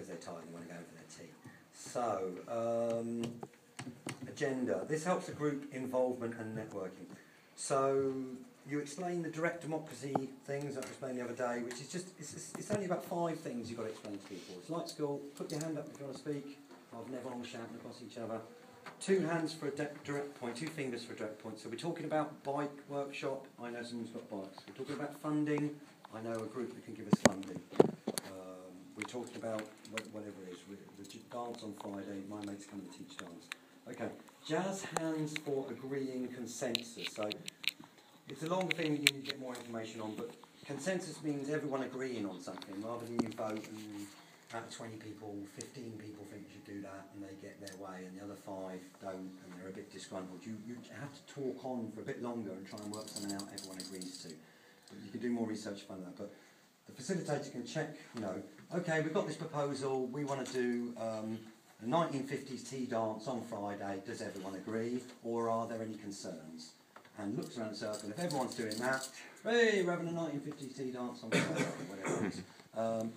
they're tired and they want to go for their tea. So, agenda. This helps the group involvement and networking. So, you explain the direct democracy things that I explained the other day, which is just, it's only about 5 things you've got to explain to people. It's like school, put your hand up if you want to speak, I've never all shouting across each other. 2 hands for a direct point, 2 fingers for a direct point. So we're talking about bike workshop, I know someone's got bikes. We're talking about funding, I know a group that can give us funding. We're talking about whatever it is, the dance on Friday, my mate's coming to teach dance. Okay, jazz hands for agreeing consensus. So it's a longer thing that you need to get more information on, but consensus means everyone agreeing on something, rather than you vote and out of 20 people, 15 people think you should do that and they get their way and the other 5 don't and they're a bit disgruntled. You have to talk on for a bit longer and try and work something out everyone agrees to. But you can do more research on that. But the facilitator can check, you know, okay, we've got this proposal, we want to do a 1950s tea dance on Friday, does everyone agree, or are there any concerns? And looks around the circle, if everyone's doing that, hey, we're having a 1950s tea dance on Friday, or whatever it is.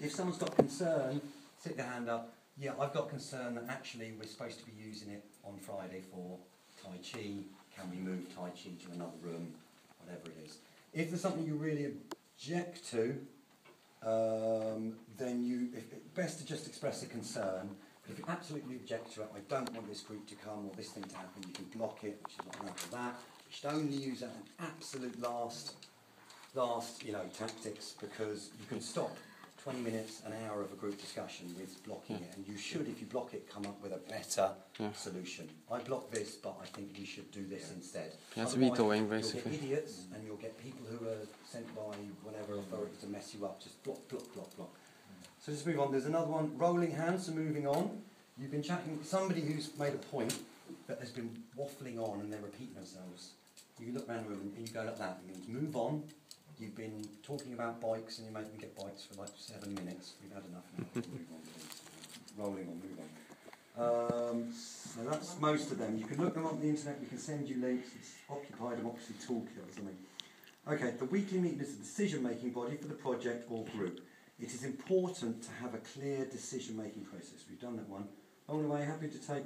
If someone's got concern, stick their hand up, yeah, I've got concern that actually we're supposed to be using it on Friday for Tai Chi, can we move Tai Chi to another room, whatever it is. If there's something you really object to, then it's best to just express a concern. If you absolutely object to it, I don't want this group to come or this thing to happen, you can block it, which is like enough of that. You should only use that in absolute last tactics, because you can stop 20 minutes, an hour of a group discussion with blocking it, and you should, if you block it, come up with a better solution. I block this, but I think we should do this instead. That's vetoing, basically. You'll get idiots, and you'll get people who are sent by whatever authority to mess you up. Just block, block, block, block. So just move on. There's another one, rolling hands, so moving on. You've been chatting with somebody who's made a point, but has been waffling on and they're repeating themselves. You look around the room and you go like that, and you move on. You've been talking about bikes and you make them get bikes for like 7 minutes. We've had enough now. Move on, please. Rolling on, move on. So that's most of them. You can look them up on the internet, we can send you links. It's Occupy Democracy Toolkit or something. Okay, the weekly meeting is a decision-making body for the project or group. It is important to have a clear decision-making process. We've done that one. On the way, happy to take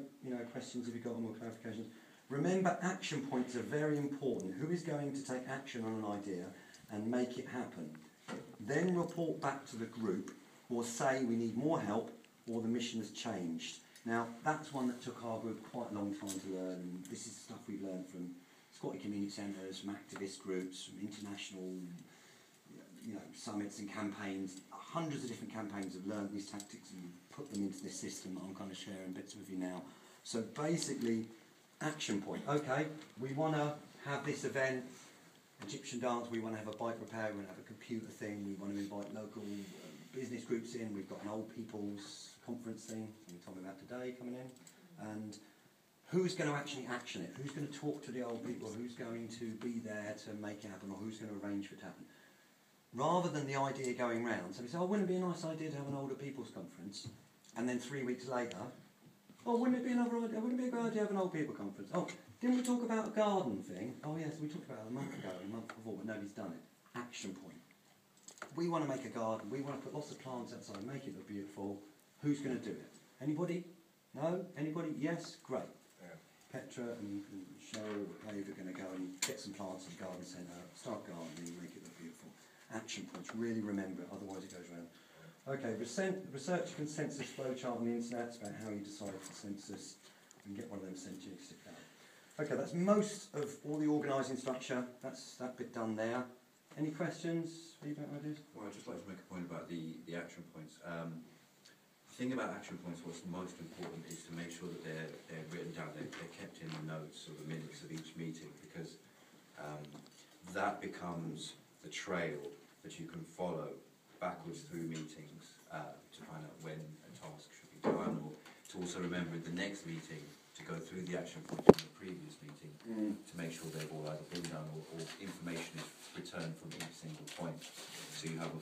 questions if you've got more clarifications. Remember, action points are very important. Who is going to take action on an idea and make it happen? Then report back to the group, or say we need more help, or the mission has changed. Now, that's one that took our group quite a long time to learn. This is stuff we've learned from squatty community centres, from activist groups, from international summits and campaigns. Hundreds of different campaigns have learned these tactics and put them into this system that I'm kind of sharing bits with you now. So basically, action point. Okay, we want to have this event, Egyptian dance, we want to have a bike repair, we want to have a computer thing, we want to invite local business groups in, we've got an old people's conference thing, we told me about today coming in, and who's going to actually action it? Who's going to talk to the old people? Who's going to be there to make it happen, or who's going to arrange for it to happen? Rather than the idea going round, so we say, oh, wouldn't it be a nice idea to have an older people's conference? And then 3 weeks later, oh, wouldn't it be another idea? Wouldn't it be a good idea to have an old people conference? Oh, didn't we talk about a garden thing? Oh yes, we talked about it a month ago, a month before, but nobody's done it. Action point. We want to make a garden, we want to put lots of plants outside, make it look beautiful. Who's going to do it? Anybody? No? Anybody? Yes? Great. Yeah. Petra and Cheryl or Dave are going to go and get some plants in the garden centre, start gardening, make it look beautiful. Action points, really remember it, otherwise it goes round. Okay, research consensus flowchart on the internet. It's about how you decide consensus. You can get one of them sent to you, stick that. Okay, that's most of all the organising structure. That's that bit done there. Any questions, feedback, ideas? Well, I'd just like to make a point about the action points. The thing about action points, what's most important is to make sure that they're written down, they're kept in the notes or the minutes of each meeting, because that becomes the trail that you can follow backwards through meetings to find out when a task should be done, or to also remember in the next meeting to go through the action points from the previous meeting to make sure they've all either been done or information is returned from each single point. So you have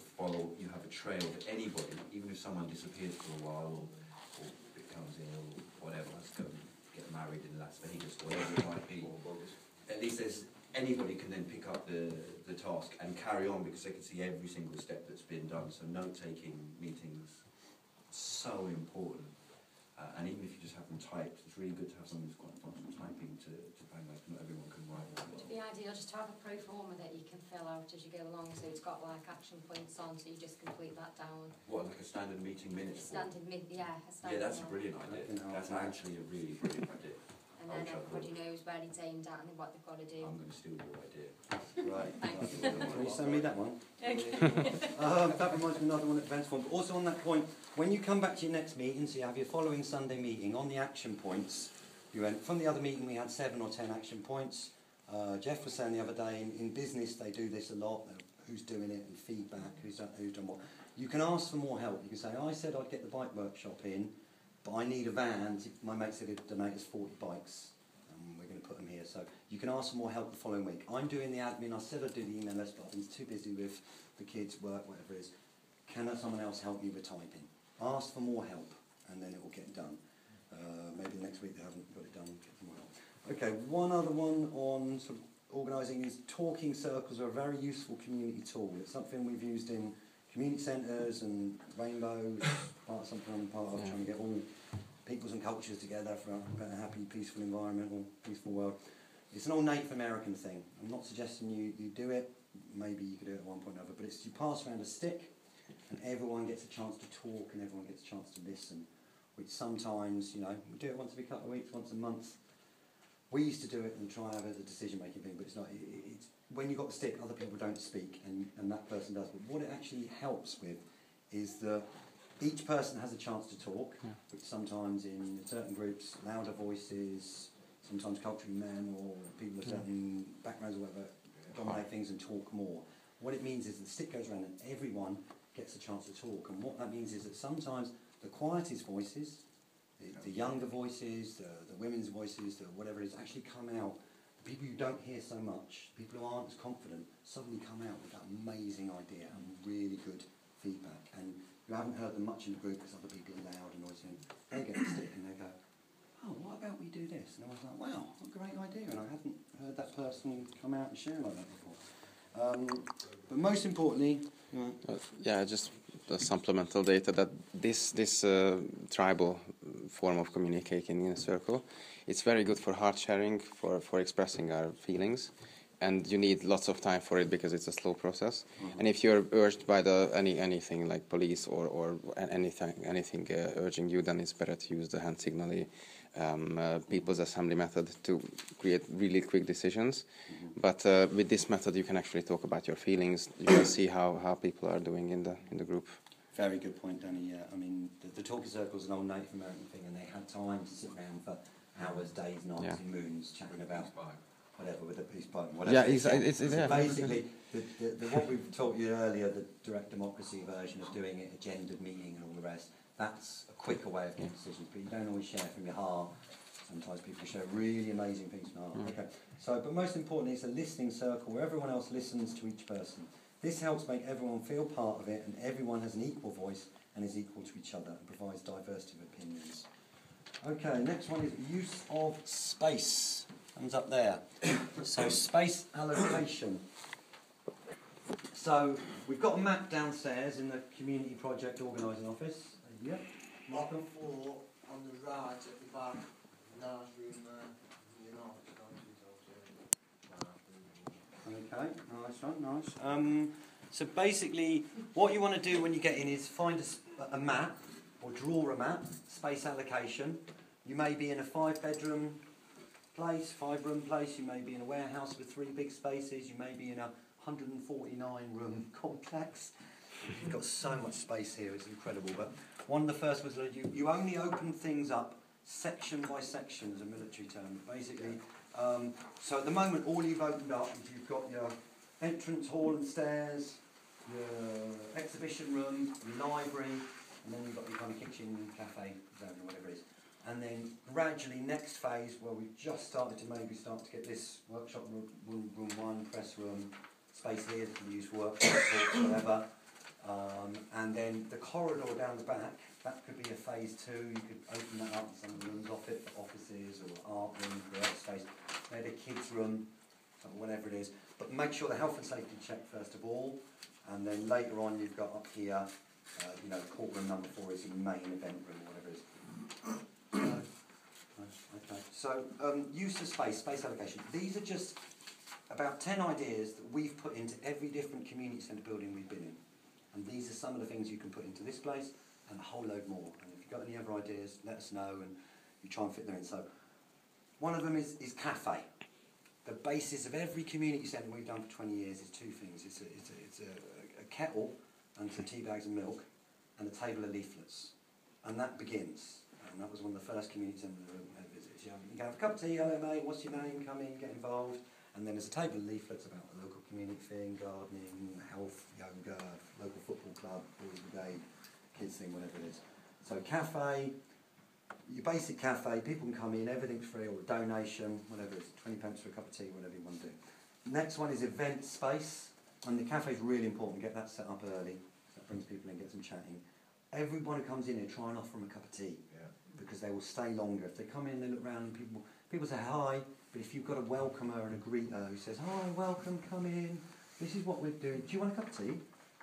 a trail that anybody, even if someone disappears for a while or becomes ill or whatever, let's go and get married in Las Vegas, or whatever it might be, at least anybody can then pick up the task and carry on, because they can see every single step that's been done. So note-taking meetings so important. And even if you just have them typed, it's really good to have someone who's quite functional typing to bang those. Not everyone can write well. Would it be ideal just to have a pro forma that you can fill out as you go along, so it's got like action points on, so you just complete that down? What, like a standard meeting minutes? Yeah, a standard. Yeah, that's a brilliant idea. That's actually a really brilliant idea. And then everybody knows where it's aimed at and what they've got to do. I'm going to steal your idea. Right. Thanks. Can you send me that one? Okay. That reminds me of another one at events form. Also on that point, when you come back to your next meeting, so you have your following Sunday meeting, on the action points, you went, from the other meeting we had 7 or 10 action points. Jeff was saying the other day, in business they do this a lot, who's doing it and feedback, who's done what. You can ask for more help. You can say, I said I'd get the bike workshop in, but I need a van. My mate said he'd donate us 40 bikes. We're going to put them here. So you can ask for more help the following week. I'm doing the admin. I said I'd do the email list, but I'm too busy with the kids' work, whatever it is. Can someone else help me with typing? Ask for more help, and then it will get done. Maybe next week they haven't got it done. Get some more help. Okay, one other one on sort of organising is talking circles are a very useful community tool. It's something we've used in community centres and rainbows, part of something I'm part of, trying to get all peoples and cultures together for a better, happy, peaceful environment or peaceful world. It's an old Native American thing. I'm not suggesting you do it. Maybe you could do it at one point or another, but it's you pass around a stick and everyone gets a chance to talk and everyone gets a chance to listen, which sometimes, you know, we do it once every couple of weeks, once a month. We used to do it and try and have it as a decision-making thing, but it's not. It's when you've got the stick, other people don't speak, and that person does. But what it actually helps with is that each person has a chance to talk, which sometimes in certain groups, louder voices, sometimes culturally men or people of certain backgrounds or whatever, dominate things and talk more. What it means is the stick goes around and everyone gets a chance to talk, and what that means is that sometimes the quietest voices, the younger voices, the women's voices, the whatever it is, actually come out. The people you don't hear so much, people who aren't as confident, suddenly come out with that amazing idea and really good feedback. And you haven't heard them much in the group because other people are loud and noisy. They get a stick and they go, oh, what about we do this? And I was like, wow, what a great idea. And I hadn't heard that person come out and share like that before. But most importantly, just the supplemental data that this tribal form of communicating in a circle, it's very good for heart sharing, for expressing our feelings, and you need lots of time for it because it's a slow process. And if you're urged by anything like police or anything urging you, then it's better to use the hand signally people's assembly method to create really quick decisions. But with this method, you can actually talk about your feelings. You can see how people are doing in the group. Very good point, Danny. Yeah, I mean, the talking circle is an old Native American thing, and they had time to sit around for hours, days, nights, and moons chatting about whatever with a peace pipe, whatever. Yeah, it's basically what we've taught you earlier, the direct democracy version of doing it, agendaed meeting and all the rest. That's a quicker way of getting decisions, but you don't always share from your heart. Sometimes people share really amazing things from their heart. Okay. So, but most importantly, it's a listening circle where everyone else listens to each person. This helps make everyone feel part of it, and everyone has an equal voice and is equal to each other and provides diversity of opinions. Okay, next one is use of space. Thumbs up there. So space allocation. So we've got a map downstairs in the community project organising office. Yep. Bottom floor on the right at the back. Large room Okay, nice one, nice. So basically, what you want to do when you get in is find a map, or draw a map, space allocation. You may be in a 5-bedroom place, 5-room place, you may be in a warehouse with 3 big spaces, you may be in a 149-room complex. You've got so much space here, it's incredible. But one of the first was that you only open things up section by section, as a military term, basically. So at the moment, all you've opened up is you've got your entrance hall and stairs, your exhibition room, your library, and then you've got your kind of kitchen, cafe, zone, or whatever it is. And then gradually, next phase, where we've just started to maybe start to get this workshop room 1, press room, space here that can be used for workshops, talks, whatever. And then the corridor down the back, that could be a phase 2. You could open that up and some of the rooms off it for offices or art room, workspace, maybe a kids room, or whatever it is. But make sure the health and safety check first of all, and then later on you've got up here You know, courtroom number 4 is your main event room, or whatever it is. Okay. So, use of space, space allocation. These are just about 10 ideas that we've put into every different community centre building we've been in. And these are some of the things you can put into this place, and a whole load more. And if you've got any other ideas, let us know, and you try and fit them in. So, one of them is cafe. The basis of every community centre we've done for 20 years is 2 things. It's a kettle and some tea bags and milk, and a table of leaflets. And that begins. And that was one of the first community centre visits. You can have a cup of tea, hello mate, what's your name, come in, get involved. And then there's a table of leaflets about the local community thing, gardening, health, yoga, local football club, boys brigade, kids thing, whatever it is. So cafe, your basic cafe, people can come in, everything's free, or a donation, whatever it is, 20 pence for a cup of tea, whatever you want to do. Next one is event space, and the cafe is really important, get that set up early, so that brings people in, gets them chatting. Everyone who comes in here, try and offer them a cup of tea, because they will stay longer. If they come in, they look around, and people say hi, but if you've got a welcomer and a greeter who says, hi, welcome, come in, this is what we're doing, do you want a cup of tea?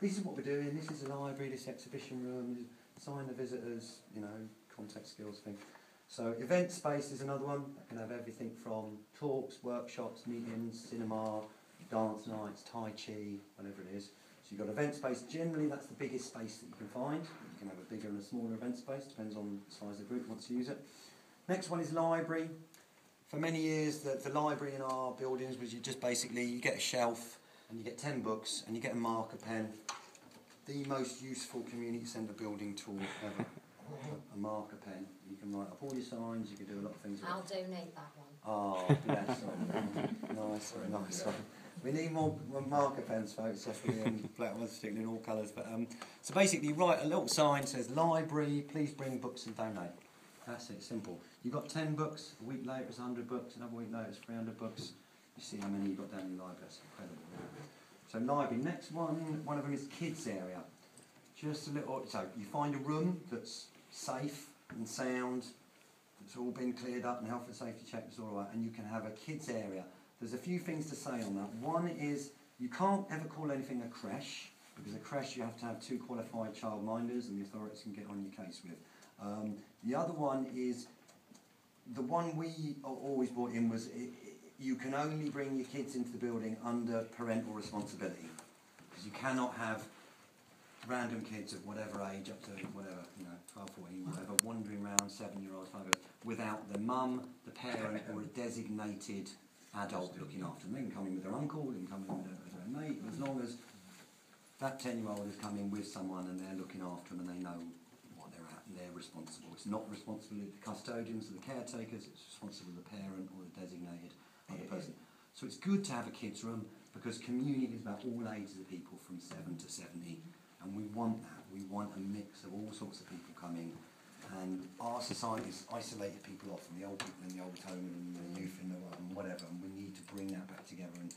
This is what we're doing, this is a library, this exhibition room, sign the visitors, you know, contact skills thing. So event space is another one. That can have everything from talks, workshops, meetings, cinema, dance nights, tai chi, whatever it is. So you've got event space. Generally that's the biggest space that you can find. You can have a bigger and a smaller event space, depends on the size of the group who wants to use it. Next one is library. For many years the library in our buildings was you just basically, you get a shelf and you get 10 books and you get a marker pen. The most useful community centre building tool ever. A marker pen. You can write up all your signs, you can do a lot of things with it. I'll donate that one. Oh, bless. Nice one. We need more marker pens, folks, definitely, and black ones, particularly in all colours. But so basically, you write a little sign that says library, please bring books and donate. That's it, simple. You've got 10 books, a week later it's 100 books, another week later it's 300 books. You see how many you've got down in your library, that's incredible. So library, next one of them is kids area. Just a little, so you find a room that's safe and sound, it's all been cleared up and health and safety checked, it's all right, and you can have a kids area. There's a few things to say on that. One is you can't ever call anything a creche, because a creche you have to have 2 qualified childminders and the authorities can get on your case with. The other one is, the one we always brought in was you can only bring your kids into the building under parental responsibility, because you cannot have random kids of whatever age, up to whatever, 12, 14, whatever, wandering around, 7-year-olds, 5-year-olds, without the mum, the parent, or a designated adult looking after them. They can come in with their uncle, they can come in with their mate, as long as that 10-year-old has come in with someone and they're looking after them and they know what they're at and they're responsible. It's not responsibility of the custodians or the caretakers, it's responsibility of the parent or the designated other person. So it's good to have a kids' room, because community is about all ages of people from 7 to 70. And we want that. We want a mix of all sorts of people coming. And our society's isolated people off, from the old people in the old home and the youth in the whatever. And we need to bring that back together and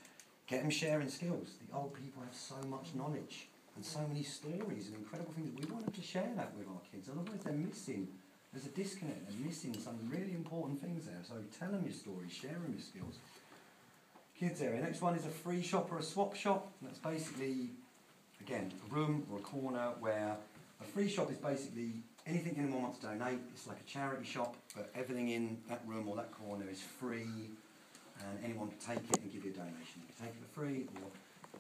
get them sharing skills. The old people have so much knowledge and so many stories and incredible things. We want them to share that with our kids. Otherwise they're missing. There's a disconnect. They're missing some really important things there. So tell them your stories, share them your skills. Kids area. Next one is a free shop or a swap shop. And that's basically, again, a room or a corner where a free shop is basically anything anyone wants to donate. It's like a charity shop, but everything in that room or that corner is free, and anyone can take it and give you a donation. You can take it for free, or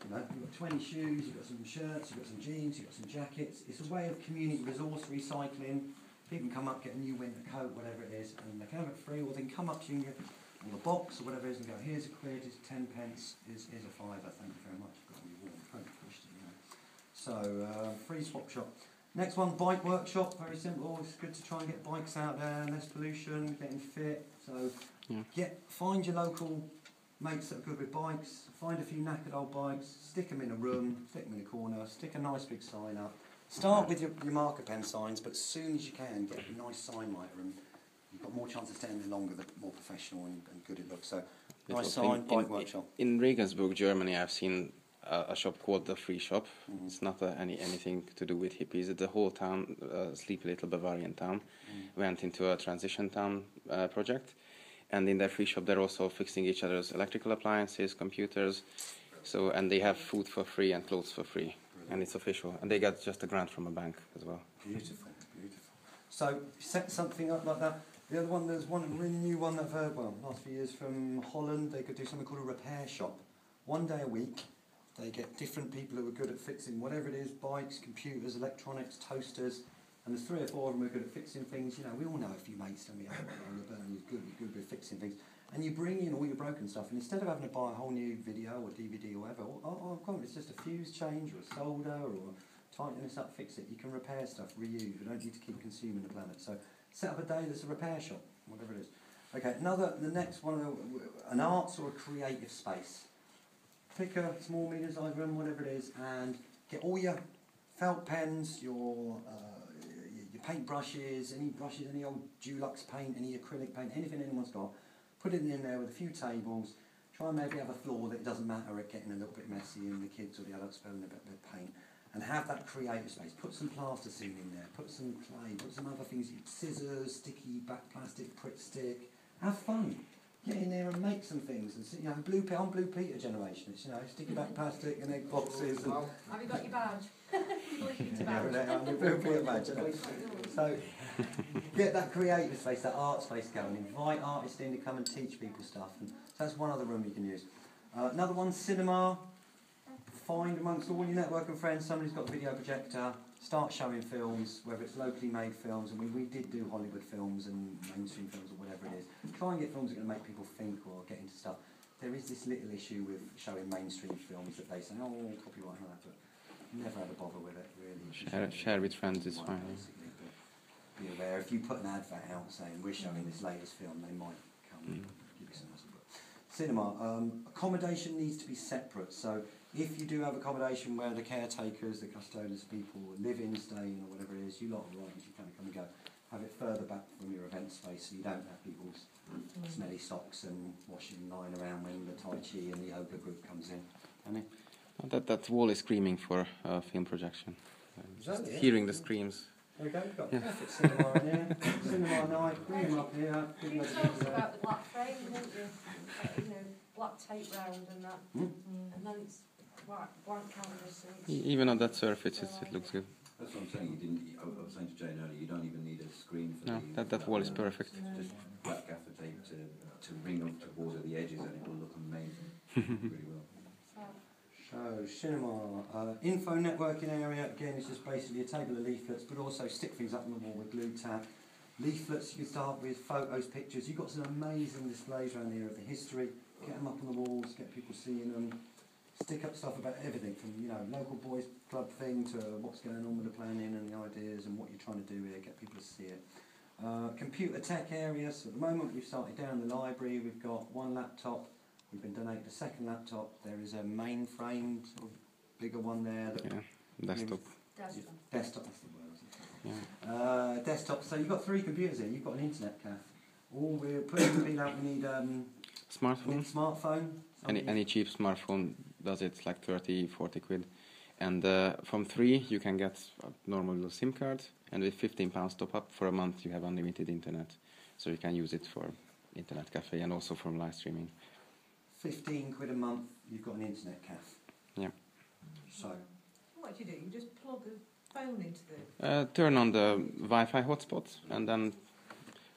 you've got 20 shoes, you've got some shirts, you've got some jeans, you've got some jackets. It's a way of community resource recycling. People can come up, get a new winter coat, whatever it is, and they can have it free, or they can come up to you and get a box or whatever it is and go, here's a quid, here's 10 pence, here's a fiver, thank you very much. You've got your warm coat, So, free swap shop. Next one, bike workshop, very simple. It's good to try and get bikes out there, less pollution, getting fit. So, find your local mates that are good with bikes, find a few knackered old bikes, stick them in a room, stick them in a corner, stick a nice big sign up. Start with your marker pen signs, but as soon as you can, get a nice sign writer, and you've got more chance of staying there longer, the more professional and good it looks. So, nice sign, bike workshop. In Regensburg, Germany, I've seen a shop called the Free Shop. Mm-hmm. It's not anything to do with hippies. The whole town, sleepy little Bavarian town, went into a transition town project. And in their free shop, they're also fixing each other's electrical appliances, computers. So, and they have food for free and clothes for free. and it's official. And they get just a grant from a bank as well. Beautiful, beautiful. So set something up like that. The other one, there's one really new one that I've heard, well, last few years from Holland. They could do something called a repair shop. 1 day a week, they get different people who are good at fixing whatever it is, bikes, computers, electronics, toasters, and there's 3 or 4 of them who are good at fixing things. You know, we all know a few mates, don't we? Who's good at fixing things. And you bring in all your broken stuff, and instead of having to buy a whole new video or DVD or whatever, come on, it's just a fuse change or a solder or tighten this up, fix it. You can repair stuff, reuse. You don't need to keep consuming the planet. So set up a day that's a repair shop, whatever it is. Okay, the next one, an arts or a creative space. Pick a small, medium-sized room, whatever it is, and get all your felt pens, your paint brushes, any old Dulux paint, any acrylic paint, anything anyone's got. Put it in there with a few tables. Try and maybe have a floor that it doesn't matter at getting a little bit messy and the kids or the adults spilling a bit of paint. And have that creative space. Put some plasticine in there, put some clay, put some other things, scissors, sticky back plastic, Pritt stick. Have fun. Get in there and make some things. And you know, Blue Peter generation. It's, you know, sticky back plastic and egg boxes. And Have you got your badge? Blue Peter badge. You know. So get that creative space, that art space going. Invite artists in to come and teach people stuff. And so that's one other room you can use. Another one, cinema. Find amongst all your network and friends somebody who's got a video projector, start showing films, whether it's locally made films, and we did do Hollywood films and mainstream films or whatever it is. Try and get films that are going to make people think or get into stuff. There is this little issue with showing mainstream films that they say, oh, copyright and all that, but never had a bother with it, really. Share with friends is fine. Be aware, if you put an advert out saying, we're showing this latest film, they might come and give you some support. Cinema, accommodation needs to be separate, so if you do have accommodation where the caretakers, the custodians, people live in, stay in, or whatever it is, you lot are right, you can come and go. Have it further back from your event space so you don't have people's smelly socks and washing lying around when the Tai Chi and the yoga group comes in. Annie? That wall is screaming for film projection. Just it? hearing the screams. There we go, we've got perfect cinema in here. Cinema night, bring them up here. You talked about the black frame, didn't you? You know, black tape round and that. And then it's blank canvas. Even on that surface, it looks good. That's what I'm saying. I was saying to Jane earlier, you don't even need a screen for that wall is perfect. Just black gaffer tape to ring up to border the edges, and it will look amazing. Really well. So, cinema, info networking area, again, it's just basically a table of leaflets, but also stick things up on the wall with glue tack. Leaflets, you can start with photos, pictures. You've got some amazing displays around here of the history. Get them up on the walls, get people seeing them. Stick up stuff about everything from, you know, local boys club thing to what's going on with the planning and the ideas and what you're trying to do here, get people to see it. Computer tech areas, so at the moment we've started down the library, we've got 1 laptop, we've been donated a 2nd laptop, there is a mainframe, sort of bigger one there. Desktop. Desktop, that's the word. Desktop, so you've got 3 computers here, you've got an internet cafe. All we're putting the bill out, we need smartphone. Any cheap smartphone does it like 30, 40 quid. And from 3 you can get a normal little SIM card, and with £15 top up for a month you have unlimited internet. So you can use it for internet cafe and also from live streaming. 15 quid a month, you've got an internet cafe. Yeah. So what do? You just plug a phone into the... turn on the Wi-Fi hotspot, and then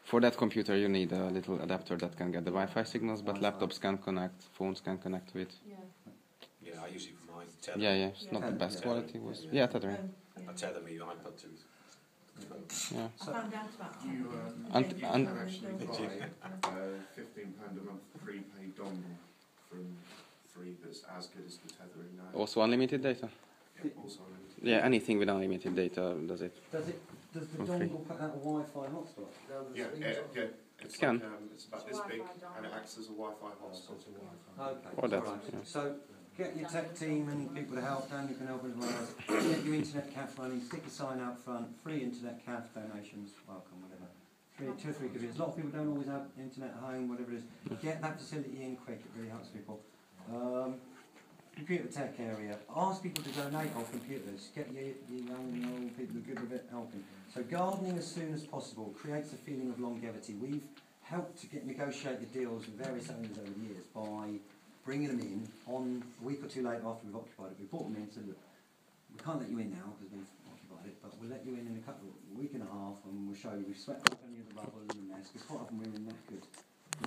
for that computer you need a little adapter that can get the Wi-Fi signals, but laptops can connect, phones can connect to it. Yeah, I use it for mine. Tether. Yeah, it's not the best quality. Tethering. I tether my iPad to. Yeah. I found out about you and actually buy £15 a month prepaid dongle from 3 that's as good as the tethering now. Also unlimited data? Yeah, also unlimited. Yeah, anything with unlimited data does it. Does the dongle put out a Wi-Fi hotspot? Yeah, it's can. like, it's about this big and it acts as a Wi-Fi hotspot. Okay. Or that, right. yeah. So get your tech team and people to help. Dan, you can help as well. Get your internet cafe running. Stick a sign out front. Free internet cafe donations. Welcome, whatever. 2 or 3 computers. A lot of people don't always have internet at home, whatever it is. Get that facility in quick. It really helps people. Computer tech area. Ask people to donate on computers. Get your young and old people who are good with it helping. So gardening as soon as possible creates a feeling of longevity. We've helped to negotiate the deals with various owners over the years by bringing them in on a week or 2 later after we've occupied it. We brought them in, said, look, we can't let you in now because we've occupied it, but we'll let you in a week and a half, and we'll show you. We've swept up any of the rubble and the mess, because quite often we're in knackered,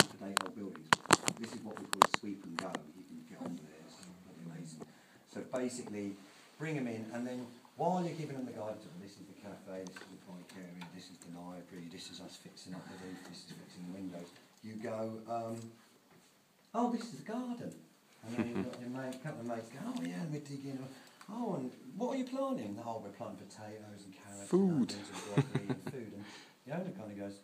up-to-date old buildings. This is what we call a sweep and go. You can get on with it. It's bloody amazing. So basically, bring them in, and then while you're giving them the guidance, this is the cafe, this is the bike area, this is the library, this is us fixing up the roof, this is fixing the windows. You go, oh, this is the garden. And then you've got your mate, a couple of mates go, oh yeah, we're digging. Oh, and what are you planting? Oh, we're planting potatoes and carrots Food. and broccoli and food. And the owner kind of goes,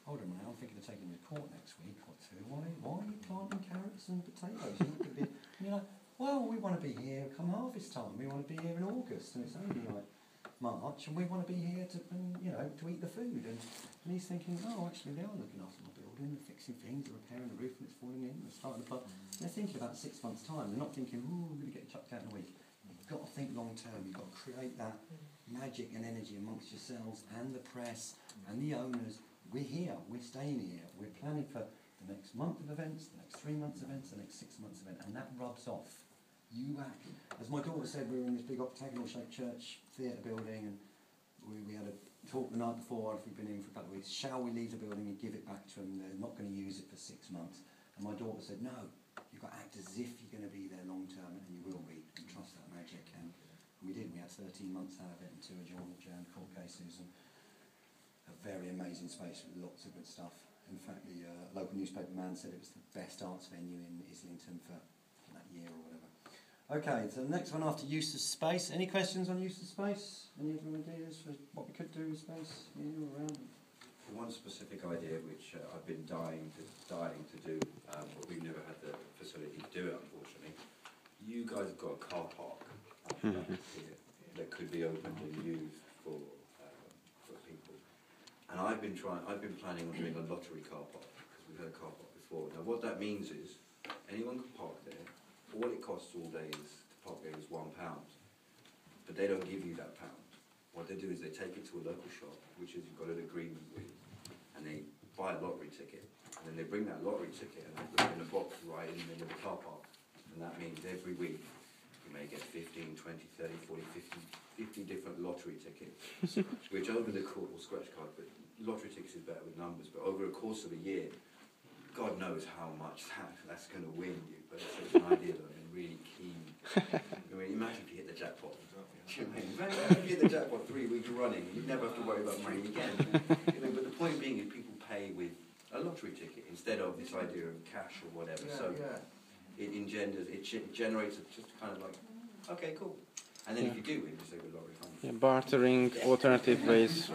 hold on a minute, I'm thinking of taking you to court next week or two. Why are you planting carrots and potatoes? You're not going to be, and you're like, well, we want to be here come harvest time. We want to be here in August, and it's only like March, and we want to be here to, to eat the food. And he's thinking, oh, actually, they are looking after my building, they're fixing things, they're repairing the roof, and it's falling in, they're starting to put. They're thinking about 6 months' time. They're not thinking, oh, I'm going to get chucked out in a week. You've got to think long term. You've got to create that magic and energy amongst yourselves and the press and the owners. We're here. We're staying here. We're planning for the next month of events, the next 3 months events, the next 6 months event, and that rubs off. You act. As my daughter said, we were in this big octagonal-shaped church theatre building, and we had a talk the night before, if we've been in for a couple of weeks, shall we leave the building and give it back to them? They're not going to use it for 6 months. And my daughter said, no, you've got to act as if you're going to be there long term, and you will be, and trust that magic. And we did. We had 13 months out of it, and 2 adjourned court cases, and a very amazing space with lots of good stuff. In fact, the local newspaper man said it was the best arts venue in Islington for that year or whatever. Okay, so the next one after use of space. Any questions on use of space? Any other ideas for what we could do with space here or around? One specific idea which I've been dying to do, but we've never had the facility to do it, unfortunately. You guys have got a car park up here that could be opened and used for people. And I've been planning on doing a lottery car park, because we've had a car park before. Now what that means is anyone can park there. All it costs all day to park there is £1, but they don't give you that pound. What they do is they take it to a local shop, which is you've got an agreement with, and they buy a lottery ticket, and then they bring that lottery ticket and they put it in a box right in the middle of the car park. And that means every week you may get 15, 20, 30, 40, 50 different lottery tickets, which over the course, or scratch card, but lottery tickets is better with numbers, but over a course of a year, God knows how much that's going to win you, but it's an idea that I've been really keen. I mean, imagine if you hit the jackpot. Imagine if you hit the jackpot 3 weeks running, you'd never have to worry about money again. But the point being is people pay with a lottery ticket instead of this idea of cash or whatever. It generates just kind of like, okay, cool. And then if you do win, you say with lottery funds. Yeah, bartering, alternative ways.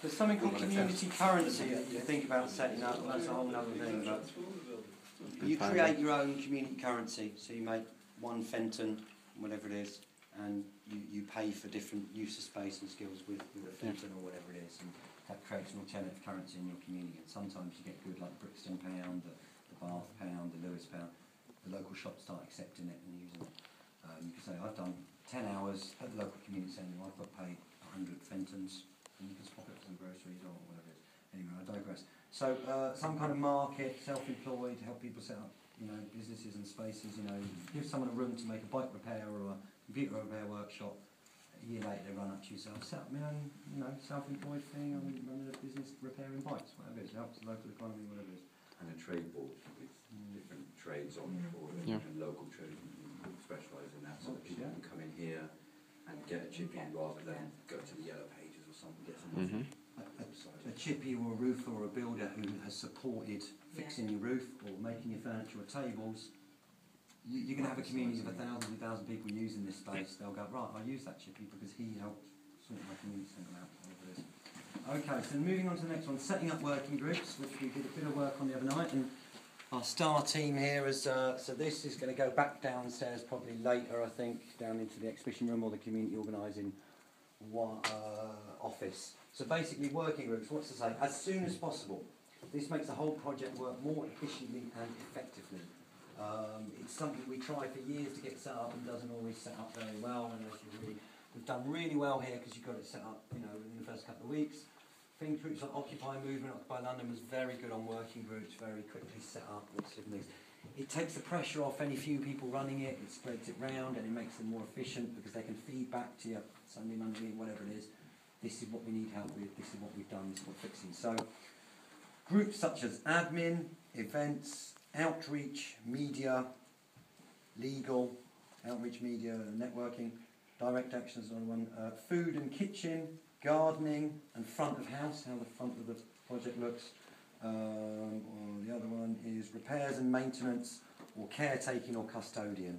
There's something called community currency that you think about setting up. That's a whole other thing. But you create your own community currency. So you make one Fenton, whatever it is, and you pay for different use of space and skills with a Fenton or whatever it is. And that creates an alternative currency in your community. And sometimes you get good like Brixton pound, the Bath pound, the Lewis pound. The local shops start accepting it and using it. You can say, I've done 10 hours at the local community centre. I've got paid 100 Fentons. And you can swap it for some groceries or whatever it is. Anyway, I digress. So some kind of market, self-employed, help people set up, businesses and spaces. Give someone a room to make a bike repair or a computer repair workshop. A year later, they run up to you, set up my own, self-employed thing. I'm running a business repairing bikes, whatever it is. Helps the local economy, whatever it is. And a trade board with different trades on the board and local trade specialise in that, so that people can come in here and get a chippy rather than go to the yellow pages or something. Get some a chippy or a roofer or a builder who has supported fixing your roof or making your furniture or tables. You're going to have a community of 1,000 people using this space. They'll go, right, I'll use that chippy because he helped sort my community centre out. Whatever it is. Okay, so moving on to the next one, setting up working groups, which we did a bit of work on the other night, and our star team here is, so this is going to go back downstairs probably later, I think, down into the exhibition room or the community organising office. So basically working groups, what's to say, as soon as possible. This makes the whole project work more efficiently and effectively. It's something we try for years to get set up and doesn't always set up very well. We've done really well here because you got it set up, within the first couple of weeks. Things groups like Occupy Movement, Occupy London was very good on working groups, very quickly set up. It takes the pressure off any few people running it, it spreads it round, and it makes them more efficient because they can feed back to you Sunday, Monday, whatever it is. This is what we need help with, this is what we've done, this is what we're fixing. So, groups such as admin, events, outreach, media, legal, outreach, media, networking, direct action is another one, food and kitchen, gardening, and front of house, how the front of the project looks. Or the other one is repairs and maintenance, or caretaking or custodian.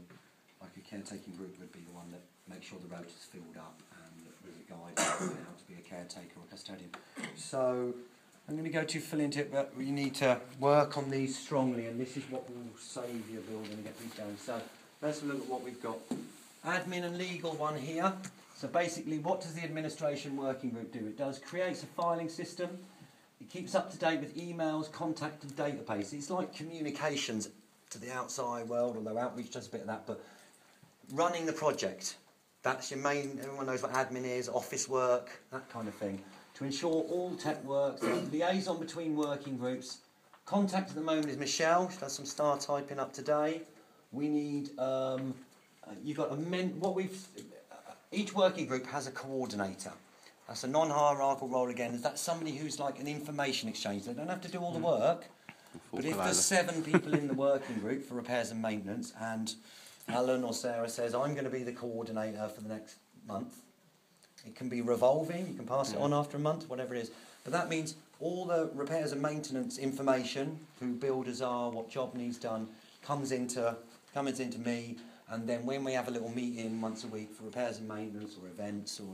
Like a caretaking group would be the one that makes sure the road is filled up and there's a guide on how to be a caretaker or custodian. So I'm going to go to fill into it, but you need to work on these strongly, and this is what will save your building and get these going. So let's look at what we've got. Admin and legal one here. So basically, what does the administration working group do? It creates a filing system. It keeps up to date with emails, contact and database. It's like communications to the outside world, although outreach does a bit of that, but running the project, that's your main, everyone knows what admin is, office work, that kind of thing. To ensure all tech works, liaison between working groups. Contact at the moment is Michelle, she does some star typing up today. We need, you've got each working group has a coordinator. That's a non-hierarchical role again. That's somebody who's like an information exchange. They don't have to do all the work. But if there's 7 people in the working group for repairs and maintenance, and Alan or Sarah says, I'm going to be the coordinator for the next month, it can be revolving, you can pass it on after a month, whatever it is. But that means all the repairs and maintenance information, who builders are, what job needs done, comes into me, and then when we have a little meeting once a week for repairs and maintenance or events or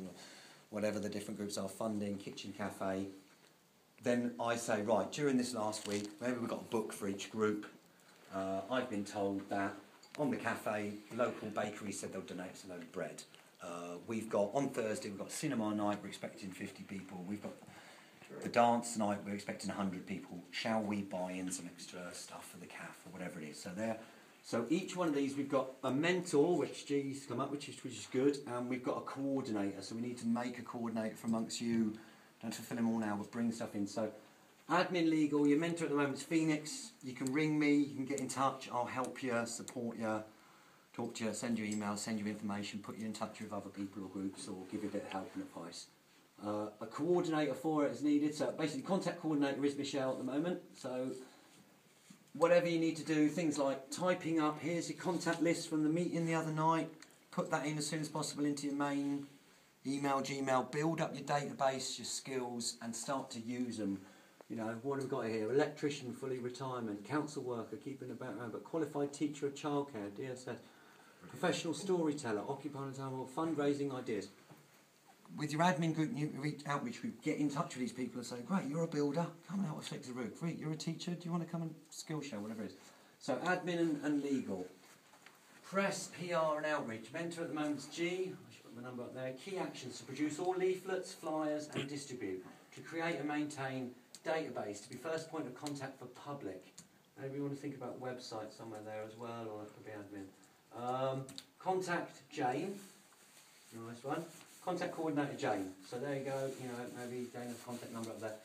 whatever the different groups are, funding, kitchen cafe, then I say, right, during this last week, maybe we've got a book for each group. I've been told that on the cafe, the local bakery said they'll donate us a load of bread. We've got, on Thursday, we've got cinema night, we're expecting 50 people. We've got the dance tonight, we're expecting 100 people. Shall we buy in some extra stuff for the cafe or whatever it is? So each one of these, we've got a mentor, which G's come up with, which is good, and we've got a coordinator. So we need to make a coordinator from amongst you. Don't have to fill them all now, but bring stuff in. So admin, legal, your mentor at the moment is Phoenix. You can ring me, you can get in touch. I'll help you, support you, talk to you, send you emails, send you information, put you in touch with other people or groups, or give you a bit of help and advice. A coordinator for it is needed. So basically, contact coordinator is Michelle at the moment. So whatever you need to do, things like typing up, here's your contact list from the meeting the other night, put that in as soon as possible into your main email, Gmail, build up your database, your skills, and start to use them. You know, what have we got here? Electrician, fully retirement, council worker, keeping the background, but qualified teacher of childcare, DSS, professional storyteller, occupying time, or fundraising ideas. With your admin group, outreach group, get in touch with these people and say, great, you're a builder, come and help us fix the roof. Great, you're a teacher, do you want to come and skill share, whatever it is. So admin and legal. Press, PR and outreach. Mentor at the moment is G, I should put my number up there. Key actions to produce all leaflets, flyers and distribute. To create and maintain database, to be first point of contact for public. Maybe you want to think about website somewhere there as well, or that could be admin. Contact Jane, nice one. Contact coordinator Jane. So there you go, you know, maybe Jane's contact number up there.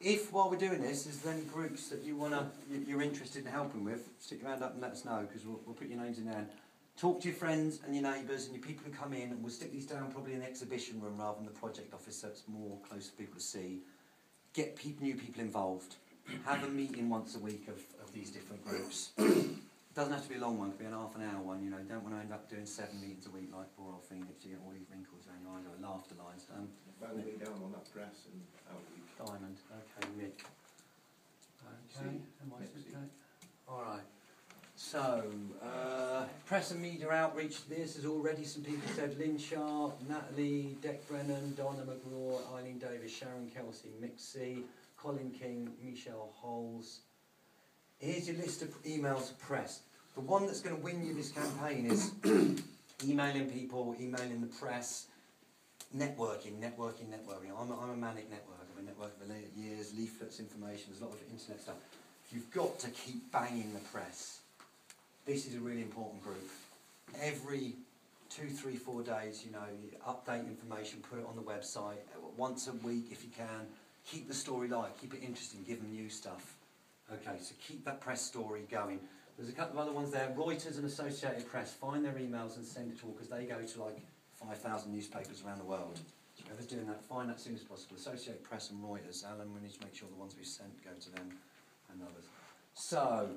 If while we're doing this, there's any groups that you're interested in helping with, stick your hand up and let us know, because we'll put your names in there. And talk to your friends and your neighbours and your people who come in, and we'll stick these down probably in the exhibition room rather than the project office, so it's more close for people to see. Get new people involved. Have a meeting once a week of these different groups. It doesn't have to be a long one, it could be an half an hour one, you know. Don't want to end up doing 7 meetings a week like poor old Phoenix, you get all these wrinkles around your eyes or laughter lines. Bang me down on that press and outreach. Diamond, okay, Mick. Okay, alright. So, press and media outreach, this is already some people said, Lynn Sharp, Natalie, Deck Brennan, Donna McGraw, Eileen Davis, Sharon Kelsey, Mixie, Colin King, Michelle Holes. Here's your list of emails to press. The one that's going to win you this campaign is emailing people, emailing the press, networking. I'm a manic networker. I've been networking for years, leaflets, information, there's a lot of internet stuff. You've got to keep banging the press. This is a really important group. Every 2, 3, 4 days, you know, you update information, put it on the website. Once a week, if you can, keep the story live, keep it interesting, give them new stuff. Okay, so keep that press story going. There's a couple of other ones there. Reuters and Associated Press, find their emails and send it to all, because they go to like 5,000 newspapers around the world. So whoever's doing that, find that as soon as possible. Associated Press and Reuters. Alan, we need to make sure the ones we sent go to them and others. So,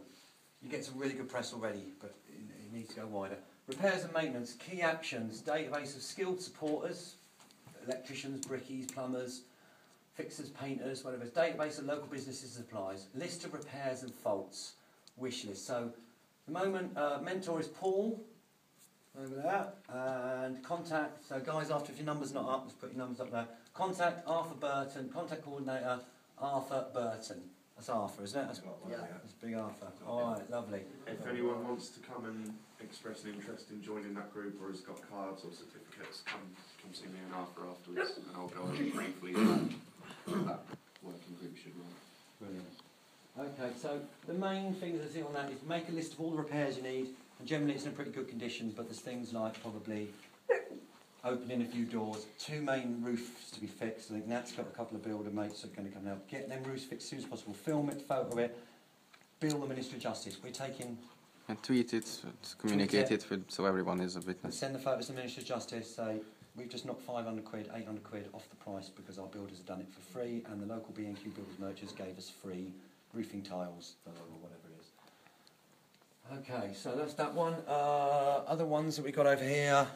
you get some really good press already, but it needs to go wider. Repairs and maintenance, key actions, database of skilled supporters, electricians, brickies, plumbers, fixers, painters, whatever. Database of local businesses and supplies. List of repairs and faults. Wish list. So, at the moment, mentor is Paul, over there, and contact, so guys, after if your number's not up, just put your numbers up there. Contact Arthur Burton, contact coordinator Arthur Burton. That's Arthur, isn't it? That's big Arthur. Alright, lovely. If anyone wants to come and express an interest in joining that group, or has got cards or certificates, come see me and Arthur afterwards, and I'll go over briefly that working group should run. Brilliant. Okay, so the main things I see on that is make a list of all the repairs you need, and generally it's in a pretty good condition, but there's things like probably opening a few doors, 2 main roofs to be fixed. I think Nat's got a couple of builder mates that are going to come out. Get them roofs fixed as soon as possible, film it, photo it, bill the Ministry of Justice. We're taking... And tweet it, communicate it with, so everyone is a witness. Send the photos to the Ministry of Justice, say, we've just knocked 500 quid, 800 quid off the price because our builders have done it for free, and the local B&Q Builders Merchants gave us free roofing tiles, or whatever it is. Okay, so that's that one. Other ones that we've got over here,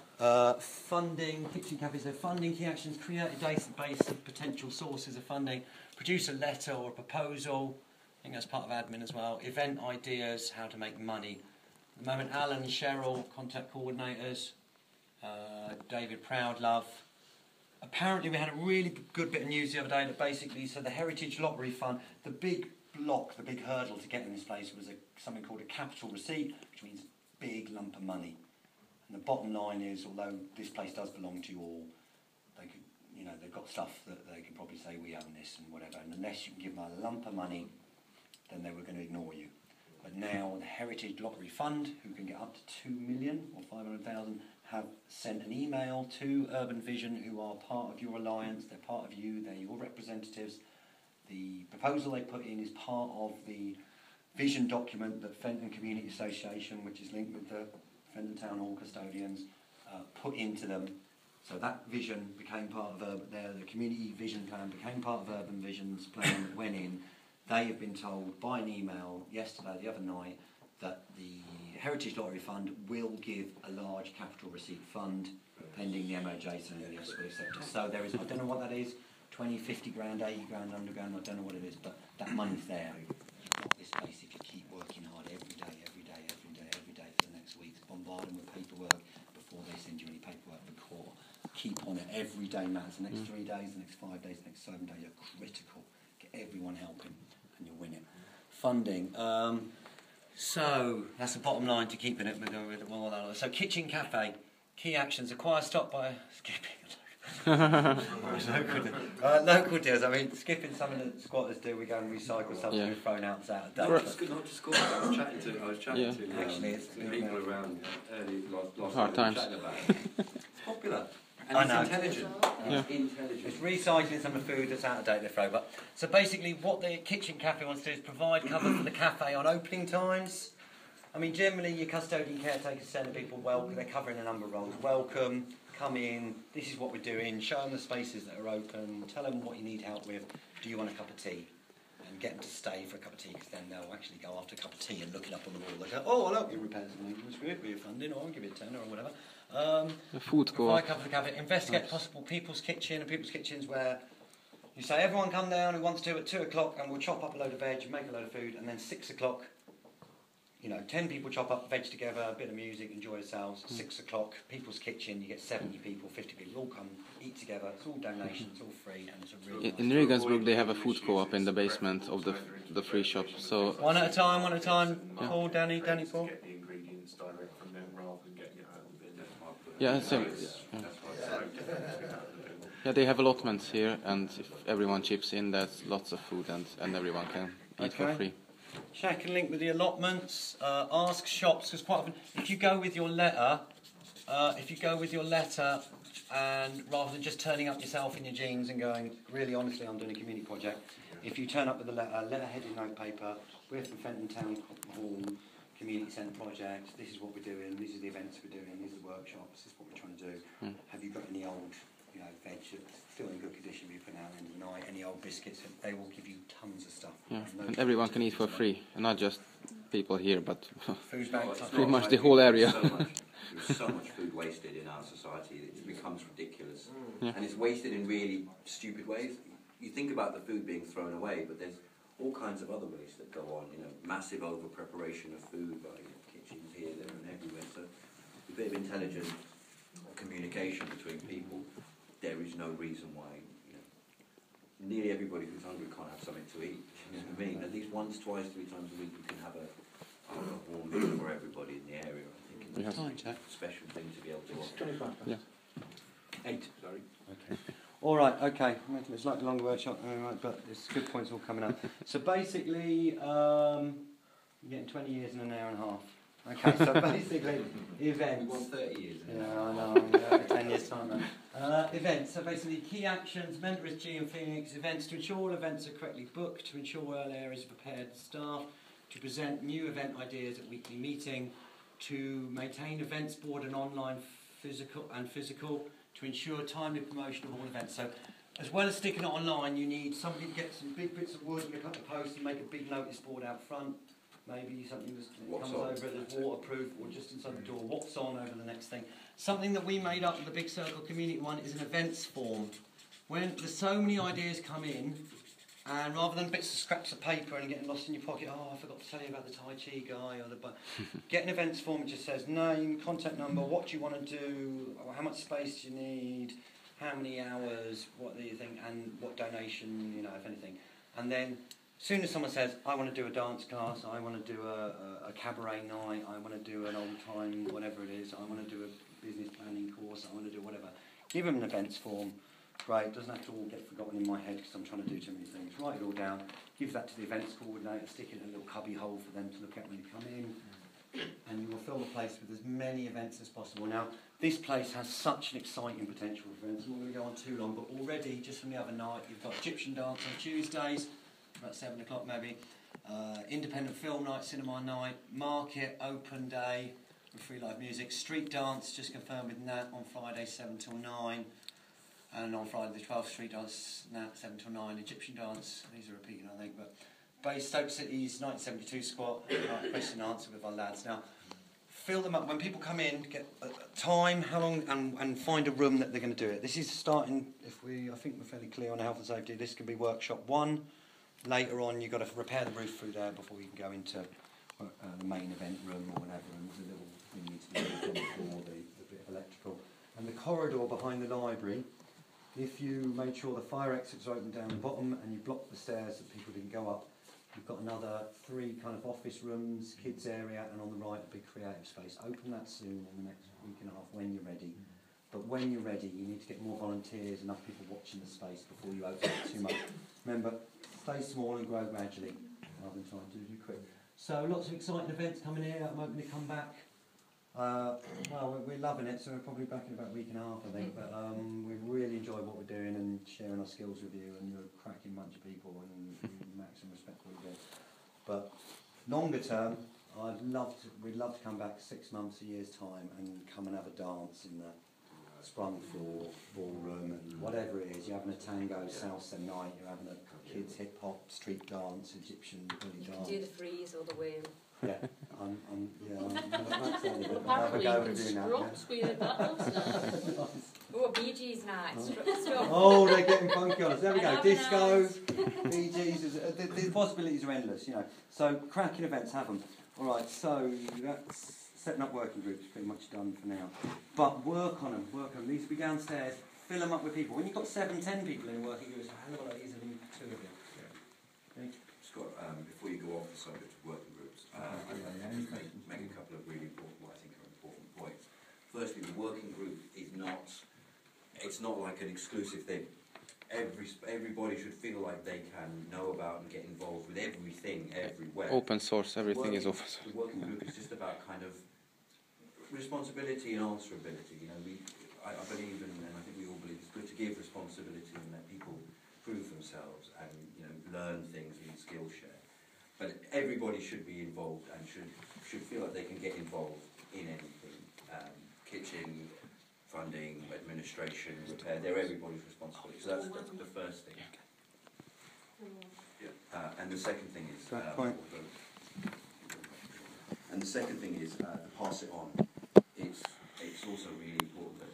funding, kitchen cafes, so funding, key actions, create a database of potential sources of funding, produce a letter or a proposal, I think that's part of admin as well, event ideas, how to make money. At the moment, Alan and Cheryl, contact coordinators, David Proudlove. Apparently we had a really good bit of news the other day that basically, so the Heritage Lottery Fund, the big block, the big hurdle to get in this place was something called a capital receipt, which means big lump of money. And the bottom line is, although this place does belong to you all, they could, you know, they've got stuff that they can probably say we own this and whatever, and unless you can give them a lump of money, then they were going to ignore you. But now the Heritage Lottery Fund, who can get up to 2 million or 500,000, have sent an email to Urban Vision, who are part of your alliance, they're part of you, they're your representatives. The proposal they put in is part of the vision document that Fenton Community Association, which is linked with the Fenton Town Hall custodians, put into them. So that vision became part of the community vision plan became part of Urban Vision's plan that went in. They have been told by an email yesterday, the other night, that the Heritage Lottery Fund will give a large capital receipt fund pending the MOJ saying yes, we accept it. So there is, I don't know what that is, 20, 50 grand, 80 grand underground, I don't know what it is, but that money's there. You've got this place if you keep working hard every day for the next week. Bombard them with paperwork before they send you any paperwork to court. Keep on it, every day matters. The next 3 days, the next 5 days, the next 7 days are critical. Get everyone helping and you'll win it. Funding. So that's the bottom line to keeping it with all that. So kitchen cafe, key actions, acquire stock by skipping. Local deals. I mean, skipping some of the squatters do. We go and recycle something we've thrown out of date. Not just squatters. I was chatting to Actually, it's people around early last hard night. times. About it. It's popular. And I it's know. intelligent. Yeah. It's intelligent. It's recycling some of the food that's out of date they throw. But so basically, what the kitchen cafe wants to do is provide cover for the cafe on opening times. I mean, generally, your custodian caretakers send people welcome. They're covering a number of roles. Welcome, come in. This is what we're doing. Show them the spaces that are open. Tell them what you need help with. Do you want a cup of tea? And get them to stay for a cup of tea, because then they'll actually go after a cup of tea and look it up on the wall. They go, oh, I'll help you repairs and maintenance with your funding, or I'll give you a tenner or whatever. The food Provide co-op. cover for the cafe. Investigate possible people's kitchen and people's kitchens where you say everyone come down who wants to at 2 o'clock and we'll chop up a load of veg and make a load of food, and then 6 o'clock, 10 people chop up veg together, a bit of music, enjoy yourselves. 6 o'clock, people's kitchen, you get 70 people, 50 people, all come eat together. It's all donations, it's all free, and it's a really In Regensburg they have a food co-op in the basement of the free shop. So One at a time. Paul, Danny, Paul. Get the ingredients direct from them rather than getting it out of the bin. yeah, same. Yeah, they have allotments here, and if everyone chips in, there's lots of food, and everyone can eat for free. Check and link with the allotments. Ask shops, because quite often, if you go with your letter, and rather than just turning up yourself in your jeans and going, really honestly, I'm doing a community project. If you turn up with a letter-headed note paper, we're from Fenton Town Hall community centre projects, this is what we're doing, these are the events we're doing, these are the workshops, this is what we're trying to do. Have you got any old, you know, veg that's still in good condition we put out at the end of the night, any old biscuits? They will give you tons of stuff. Yeah, and everyone can eat for free, and not just people here, but food banks, pretty much the whole area. There's so much food wasted in our society that it becomes ridiculous. And it's wasted in really stupid ways. You think about the food being thrown away, but there's all kinds of other ways that go on, you know, massive over-preparation of food by kitchens here, there and everywhere. So a bit of intelligent communication between people, there is no reason why, you know, nearly everybody who's hungry can't have something to eat. You know what I mean? At least once, twice, 3 times a week you can have a warm meal for everybody in the area, I think. And Yes. it's a special thing to be able to offer. 25. Yeah. 8, sorry. Okay. All right, okay. It's like a longer workshop, but it's good points all coming up. So basically, you're getting 20 years in an hour and a half. Okay, so basically, events. We want 30 years. Yeah, I know. Yeah, 10 years time. Events. So basically, key actions, mentor is G and Phoenix. Events to ensure all events are correctly booked, to ensure all areas are prepared staff, to present new event ideas at weekly meeting, to maintain events board and online physical, to ensure timely promotion of all events. So, as well as sticking it online, you need somebody to get some big bits of wood and a couple of posts and make a big notice board out front. Maybe something that comes over that's waterproof or just inside the door. What's on over the next thing. Something that we made up with the Big Circle community one is an events form. When there's so many ideas come in, and rather than bits of scraps of paper and getting lost in your pocket, oh, I forgot to tell you about the Tai Chi guy, or get an events form that just says name, contact number, what do you want to do, or how much space do you need, how many hours, what do you think, and what donation, you know, if anything. And then, as soon as someone says, I want to do a dance class, I want to do a cabaret night, I want to do an old time, whatever it is, I want to do a business planning course, I want to do whatever, give them an events form. Great, it doesn't have to all get forgotten in my head because I'm trying to do too many things. Write it all down, give that to the events coordinator, stick it in a little cubby hole for them to look at when you come in, and you will fill the place with as many events as possible. Now, this place has such an exciting potential for events. I'm not going to go on too long, but already, just from the other night, you've got Egyptian dance on Tuesdays, about 7 o'clock maybe, independent film night, cinema night, market, open day, with free live music, street dance, just confirmed with Nat on Friday, 7 till 9. And on Friday the 12th, street dance, Nat, 7 till 9, Egyptian dance, these are repeating I think, but Bay Stoke City's 1972 squat, question and answer with our lads. Now, fill them up, when people come in, get a time, how long, and find a room that they're going to do it. This is starting, I think we're fairly clear on health and safety, this can be workshop 1, later on you've got to repair the roof through there before you can go into the main event room or whatever, and there's a little thing needs to be moved on the floor, the bit of electrical. And the corridor behind the library, if you made sure the fire exits are open down the bottom and you blocked the stairs so people didn't go up, you've got another 3 kind of office rooms, kids area, and on the right a big creative space. Open that soon in the next week and a half when you're ready. But when you're ready, you need to get more volunteers, enough people watching the space before you open it too much. Remember, stay small and grow gradually, rather than trying to do it quick. So lots of exciting events coming here. I'm hoping to come back. Well, we're loving it, so we're probably back in about a week and a half, I think. But we really enjoy what we're doing and sharing our skills with you. And you're a cracking bunch of people, and maximum respect for what you do. But longer term, we'd love to come back 6 months, a year's time, and come and have a dance in the sprung floor, ballroom, and whatever it is. You're having a tango, salsa night. You're having a kids hip hop, street dance, Egyptian belly dance. Do the freeze all the way. Yeah, I'm not saying it, but Well, I'll have a apparently go you at can doing that. strut squealing battles. Oh, Bee Gees night. Strut. Oh, they're getting funky on us. There we go. Have a Disco, nice. Bee Gees. The possibilities are endless, you know. So cracking events, have them. All right. So that's setting up working groups. Pretty much done for now. But work on them. Work on them. These will be downstairs. Fill them up with people. When you've got 7, 10 people in a working group, it's a hell of a lot easier than 2 of you. Okay. Scott, before you go off the subject of working groups, make a couple of really important, what I think are important points. Firstly, the working group is not, it's not like an exclusive thing. Everybody should feel like they can know about and get involved with everything, everywhere. Open source, everything is open source. The working group is just about kind of responsibility and answerability. You know, I believe, and I think we all believe, it's good to give responsibility and let people prove themselves and, you know, learn things and skill share. But everybody should be involved and should feel like they can get involved in anything. Kitchen, funding, administration, repair, they're everybody's responsibility. So that's the first thing. And the second thing is... and the second thing is to pass it on. It's also really important that,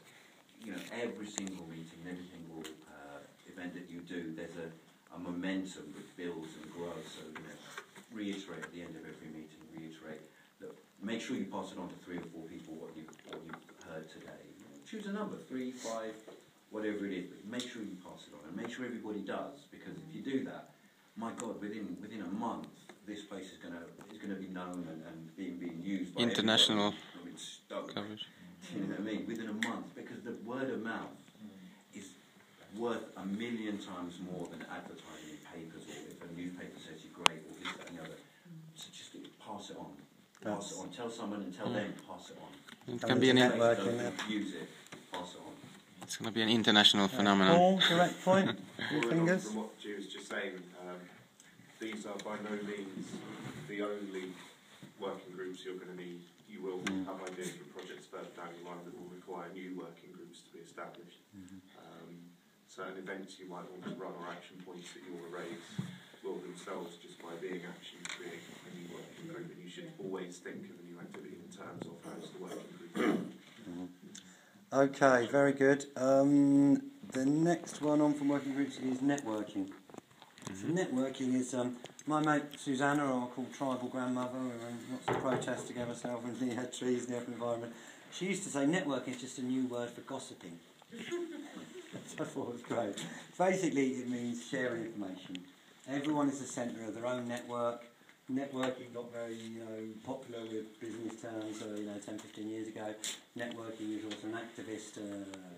you know, every single meeting, every single event that you do, there's a momentum that builds and grows. So, you know, reiterate at the end of every meeting, that make sure you pass it on to 3 or 4 people what you've heard today. You know, choose a number, 3, 5, whatever it is, but make sure you pass it on and make sure everybody does, because if you do that, my God, within a month, this place is gonna be known and being used by international coverage. You know what I mean? Within a month, because the word of mouth is worth 1,000,000 times more than advertising in papers, or if a newspaper says you're great, or this, that, and the other. So just pass it on. Pass it on. Tell someone and tell them. Pass it on. It can be an networking. Use it. Pass it on. It's going to be an international phenomenon. Paul, direct point. Your fingers. From what Stu was just saying, these are by no means the only working groups you're going to need. You will have ideas for projects further down the line that will require new working groups to be established. Certain events you might want to run or action points that you will raise will themselves, just by being action, create a new working group. And you should always think of a new activity in terms of how the working group. Okay, very good. The next one on from working groups is networking. So networking is my mate Susanna, or I'll call tribal grandmother, we ran lots of protests together, self-and had trees in the open environment. She used to say networking is just a new word for gossiping. So I thought it was great. Basically, it means sharing information. Everyone is the centre of their own network. Networking got very, popular with business terms, 10, 15 years ago. Networking is also an activist,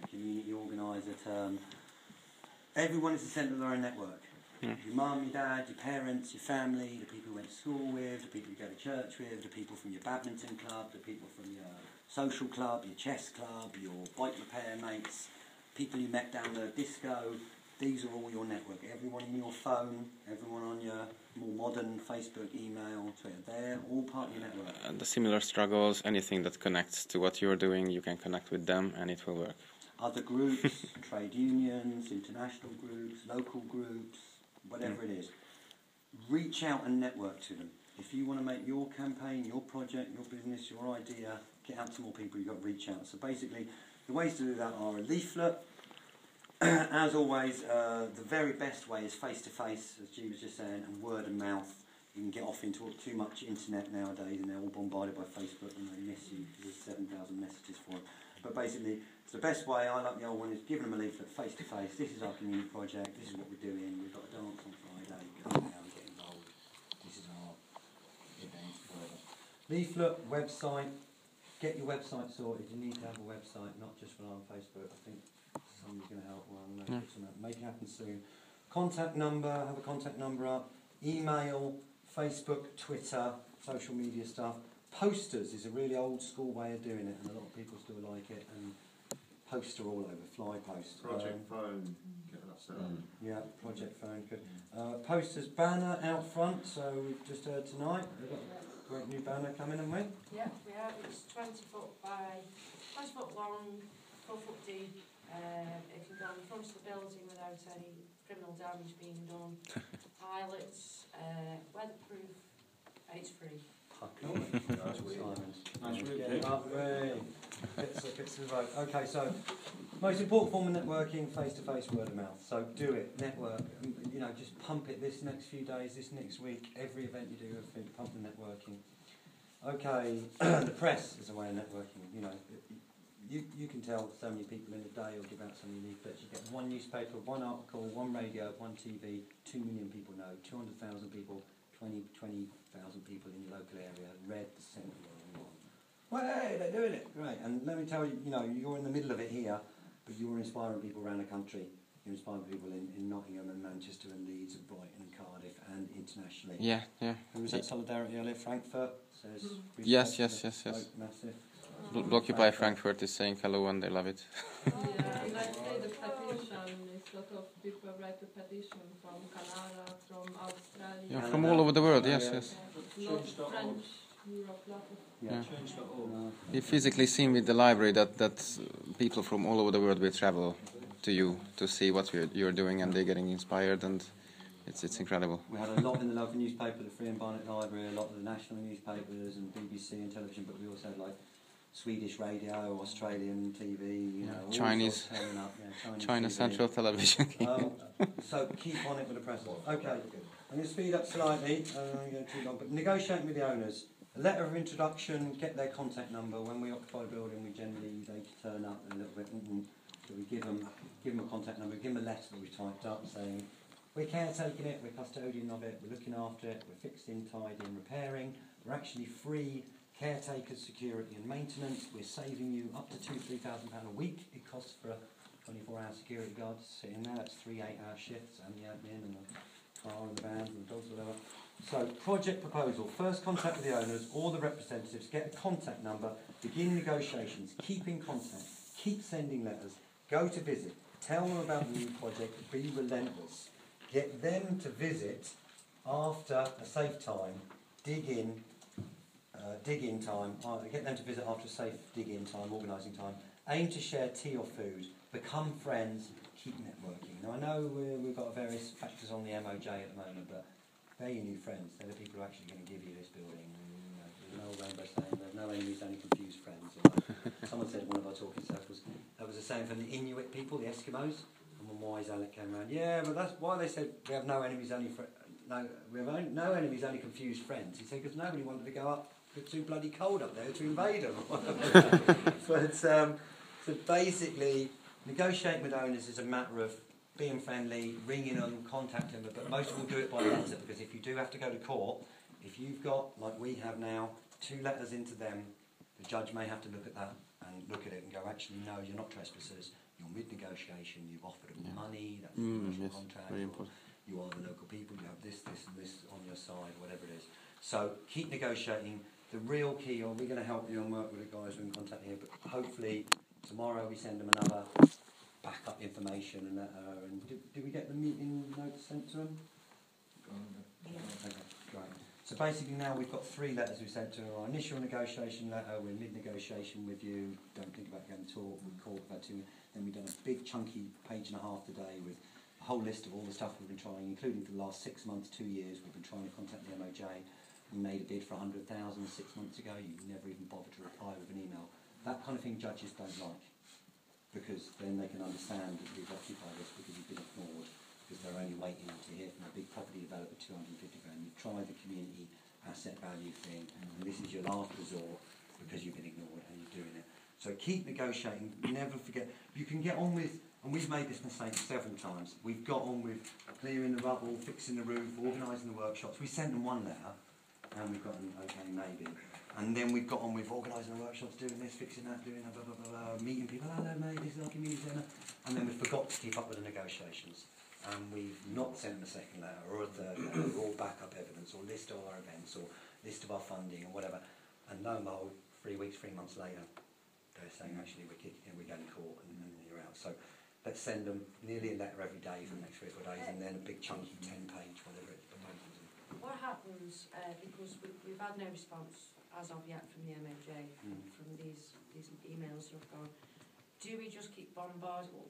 community organiser term. Everyone is the centre of their own network. Your mum, your dad, your parents, your family, the people you went to school with, the people you go to church with, the people from your badminton club, the people from your social club, your chess club, your bike repair mates, people you met down the disco. These are all your network. Everyone in your phone, everyone on your more modern Facebook, email, Twitter, they're all part of your network. The similar struggles, anything that connects to what you're doing, you can connect with them and it will work. Other groups, trade unions, international groups, local groups, whatever it is. Reach out and network to them. If you want to make your campaign, your project, your business, your idea, get out to more people, you've got to reach out. So basically, the ways to do that are a leaflet. As always, the very best way is face-to-face, as G was just saying, and word of mouth. You can get off into too much internet nowadays, and they're all bombarded by Facebook, and they miss you because there's 7,000 messages for them. But basically, it's the best way. I like the old one, is giving them a leaflet face-to-face. This is our community project. This is what we're doing. We've got a dance on Friday. Come down and get involved. This is our event. Whatever. Leaflet, website. Get your website sorted. You need to have a website, not just rely on Facebook. I think somebody's going to help. Well, make it happen soon. Contact number. Have a contact number up. Email, Facebook, Twitter, social media stuff. Posters is a really old school way of doing it, and a lot of people still like it. And poster all over, fly post. Project phone, get that set up. Yeah, project phone, good. Posters, banner out front. So we've just heard tonight. We've got a great new banner coming, haven't we? Yeah, we have. It's 20 foot by 20 foot long, 4 foot deep. It can go in front of the building without any criminal damage being done. Pilots, weatherproof, it's free. Okay, so most important form of networking, face-to-face, word of mouth. So do it, network. Just pump it this next few days, this next week. Every event you do, pump the networking. Okay, the press is a way of networking. You can tell so many people in a day or give out so many leaflets. You get one newspaper, one article, one radio, one TV. 2 million people know. 200,000 people. 20,000 people in your local area read the centre of one. Well, hey, they're doing it. Great. And let me tell you, you're in the middle of it here, but you're inspiring people around the country. You're inspiring people in Nottingham and Manchester and Leeds and Brighton and Cardiff and internationally. Yeah. Who was that Solidarity earlier? Frankfurt says... Yes. Massive. Occupy Frankfurt is saying hello and they love it. Yeah, and I say the petition is a lot of people write a petition from Canada, from Australia. Yeah, from all over the world, yes, yes. Lot of French, Europe, lot of Yeah. We physically seen with the library that people from all over the world will travel to you to see what you're doing, and they're getting inspired, and it's incredible. We had a lot in the local newspaper, the Free and Barnet Library, a lot of the national newspapers and BBC and television, but we also had like Swedish radio, Australian TV, you know, all Chinese, sorts turning up, Chinese China TV. Central Television. So keep on it with the present. Okay, I'm going to speed up slightly, I don't want to go too long, but negotiating with the owners. A letter of introduction, get their contact number. When we occupy a building, they turn up a little bit. So we give them a contact number, give them a letter that we've typed up saying, we're caretaking it, we're custodian of it, we're looking after it, we're fixing, tidying, repairing. We're actually free caretakers, security and maintenance. We're saving you up to £2,000-3,000 a week. It costs for a 24-hour security guard to sit in there. That's 3 8-hour shifts and the admin and the car and the vans and the dogs, whatever. So, project proposal. First contact with the owners or the representatives. Get a contact number. Begin negotiations. Keep in contact. Keep sending letters. Go to visit. Tell them about the new project. Be relentless. Get them to visit after a safe time. Dig in time. Get them to visit after a safe dig-in time, organising time. Aim to share tea or food. Become friends. Keep networking. Now, I know we've got various factors on the MOJ at the moment, but they're your new friends. They're the people who are actually going to give you this building. There's no rainbow saying there's no enemies, only confused friends. Someone said in one of our talking circles, that was a saying from the Inuit people, the Eskimos. And when Wise Alec came around, yeah, but that's why they said we have no enemies, only no enemies, only confused friends. He said because nobody wanted to go up. It's too bloody cold up there to invade them. But so basically, negotiating with owners is a matter of being friendly, ringing them, contacting them, but most will do it by letter, because if you do have to go to court, if you've got, like we have now, 2 letters into them, the judge may have to look at that and look at it and go, actually, no, you're not trespassers, you're mid-negotiation, you've offered them money, that's a commercial contract, very important. You are the local people, you have this, this and this on your side, whatever it is. So keep negotiating. The real key, or we're going to help you and work with the guys who are in contact here, but hopefully tomorrow we send them another backup information and letter. And did we get the meeting notes sent to them? Okay, great. So basically now we've got 3 letters we sent to her. Our initial negotiation letter, we're mid-negotiation with you, don't think about going to talk, we've called about 2, then we've done a big chunky 1.5 pages today with a whole list of all the stuff we've been trying, including for the last 6 months, 2 years, we've been trying to contact the MOJ. We made a bid for 100,000 6 months ago, you never even bothered to reply with an email. That kind of thing judges don't like, because then they can understand that we've occupied this because you've been ignored, because they're only waiting to hear from a big property developer 250 grand. You've tried the community asset value thing, and this is your last resort because you've been ignored and you're doing it. So keep negotiating, never forget. You can get on with, and we've made this mistake several times, we've got on with clearing the rubble, fixing the roof, organising the workshops. We sent them one letter, and we've got an okay, maybe. And then we've got on with organising the workshops, doing this, fixing that, doing that, blah, blah, blah, blah, meeting people, hello mate, this is our community centre. And then we forgot to keep up with the negotiations. And we've not sent them a second letter or a third letter or backup evidence or list of our events or list of our funding or whatever. And lo and behold, 3 weeks, 3 months later, they're saying actually we're going to court and you're out. So let's send them nearly a letter every day for the next 3 or 4 days, and then a big chunky 10-page, whatever it's proposed. What happens, because we've had no response as of yet from the MOJ, from these emails that have gone, do we just keep bombarding?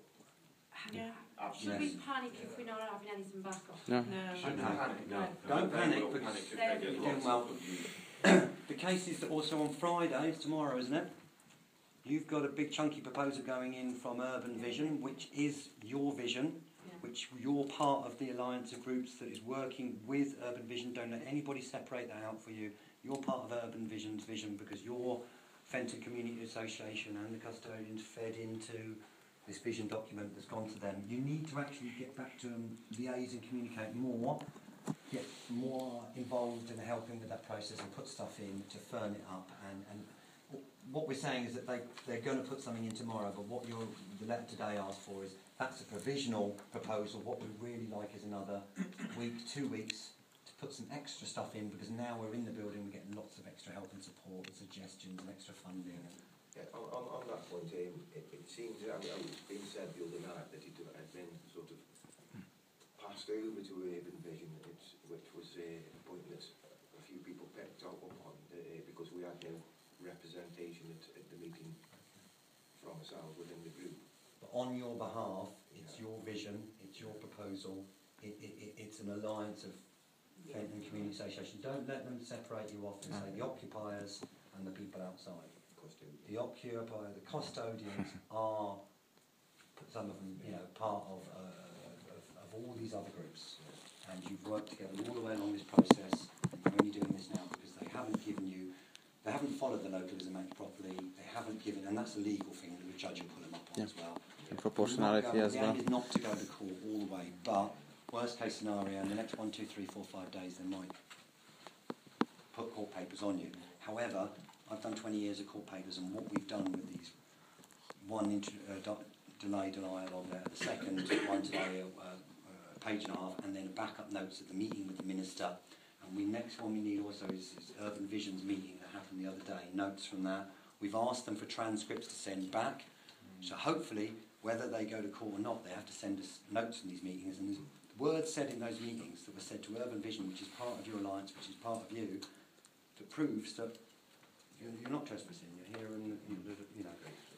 Should we panic if we're not having anything back off? No. Shouldn't panic. No. Don't panic, They will because panic if they get doing lots well. of you. The case is that also on Friday, it's tomorrow, isn't it? You've got a big chunky proposal going in from Urban Vision, which is your vision, which you're part of the alliance of groups that is working with Urban Vision. Don't let anybody separate that out for you. You're part of Urban Vision's vision because your Fenton Community Association and the custodians fed into this vision document that's gone to them. You need to actually get back to them, liaise and communicate more, get more involved in helping with that process and put stuff in to firm it up. And what we're saying is that they're going to put something in tomorrow, but what the letter today asks for is that's a provisional proposal. What we'd really like is another week, 2 weeks, to put some extra stuff in, because now we're in the building, we're getting lots of extra help and support and suggestions and extra funding. Yeah, on that point, it seems, I mean, it's been said the other night that it had been sort of passed over to Urban Vision, which was a point that a few people picked up on because we had no representation at the meeting from ourselves within the group. But on your behalf, it's your vision, it's your proposal, it's an alliance of Fenton Community Association. Don't let them separate you off and say the occupiers and the people outside. The occupier, the custodians are, some of them, part of all these other groups. And you've worked together all the way along this process. You're only doing this now because they haven't followed the Localism Act properly. They haven't given, and that's a legal thing that the judge will pull them up on as well. And proportionality as well. The aim is not to go to court all the way, but worst case scenario, in the next 1, 2, 3, 4, 5 days, they might put court papers on you. However, I've done 20 years of court papers, and what we've done with these, one delay dialogue letter, the second one today, a page and a half, and then backup notes of the meeting with the minister. And the next one we need also is Urban Vision's meeting that happened the other day, notes from that. We've asked them for transcripts to send back, so hopefully, whether they go to court or not, they have to send us notes from these meetings, and there's words said in those meetings that were said to Urban Vision, which is part of your alliance, which is part of you, that proves that you're not trespassing, you're here and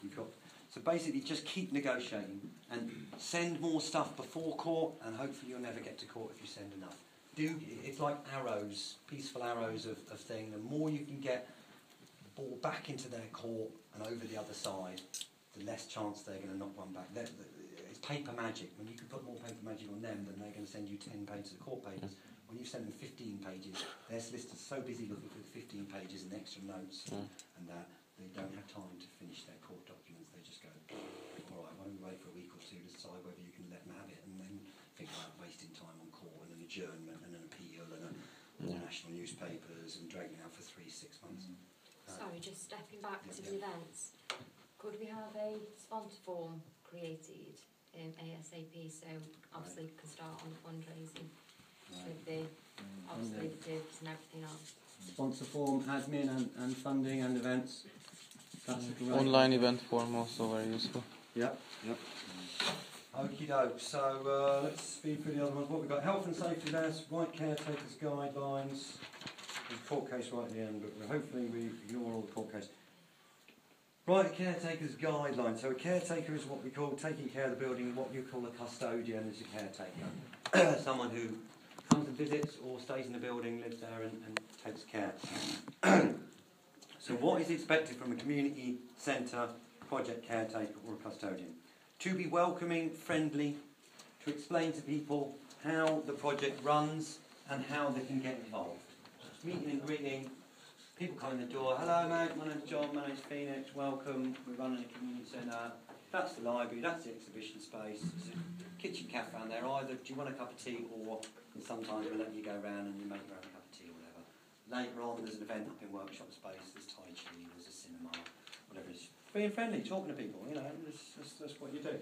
you've got... So basically just keep negotiating and send more stuff before court, and hopefully you'll never get to court if you send enough. It's like arrows, peaceful arrows of thing. The more you can get the ball back into their court and over the other side, the less chance they're going to knock one back. It's paper magic. When you can put more paper magic on them, then they're going to send you 10 pages of court papers. When you send them 15 pages, their solicitor's so busy looking for the 15 pages and extra notes and that, they don't have time to finish their court documents. They just go, all right, why don't we wait for a week or two to decide whether you can let them have it, and then think about wasting time on court and an adjournment and an appeal and national newspapers and dragging out for 3-6 months. Sorry, just stepping back to the events. Could we have a sponsor form created ASAP, so obviously we can start on the fundraising with the obviously the dibs and everything else. Sponsor form, admin and funding and events. That's a great online event form also very useful. Yep. Okie doke. So let's speed through the other ones. What we've got: health and safety list, right caretakers guidelines. There's a court case right at the end, but hopefully we ignore all the court case. Right, caretaker's guidelines. So a caretaker is what we call taking care of the building. What you call a custodian is a caretaker. Someone who comes and visits or stays in the building, lives there and takes care. So what is expected from a community centre, project caretaker or a custodian? To be welcoming, friendly, to explain to people how the project runs and how they can get involved. Meeting and greeting. People come in the door, hello mate, my name's John, my name's Phoenix, welcome, we're running a community centre, that's the library, that's the exhibition space, there's a kitchen cafe around there, either do you want a cup of tea or sometimes we'll let you go around and you make your own cup of tea or whatever. Later on there's an event up in workshop space, there's Tai Chi, there's a cinema, whatever it is. Being friendly, talking to people, that's what you do.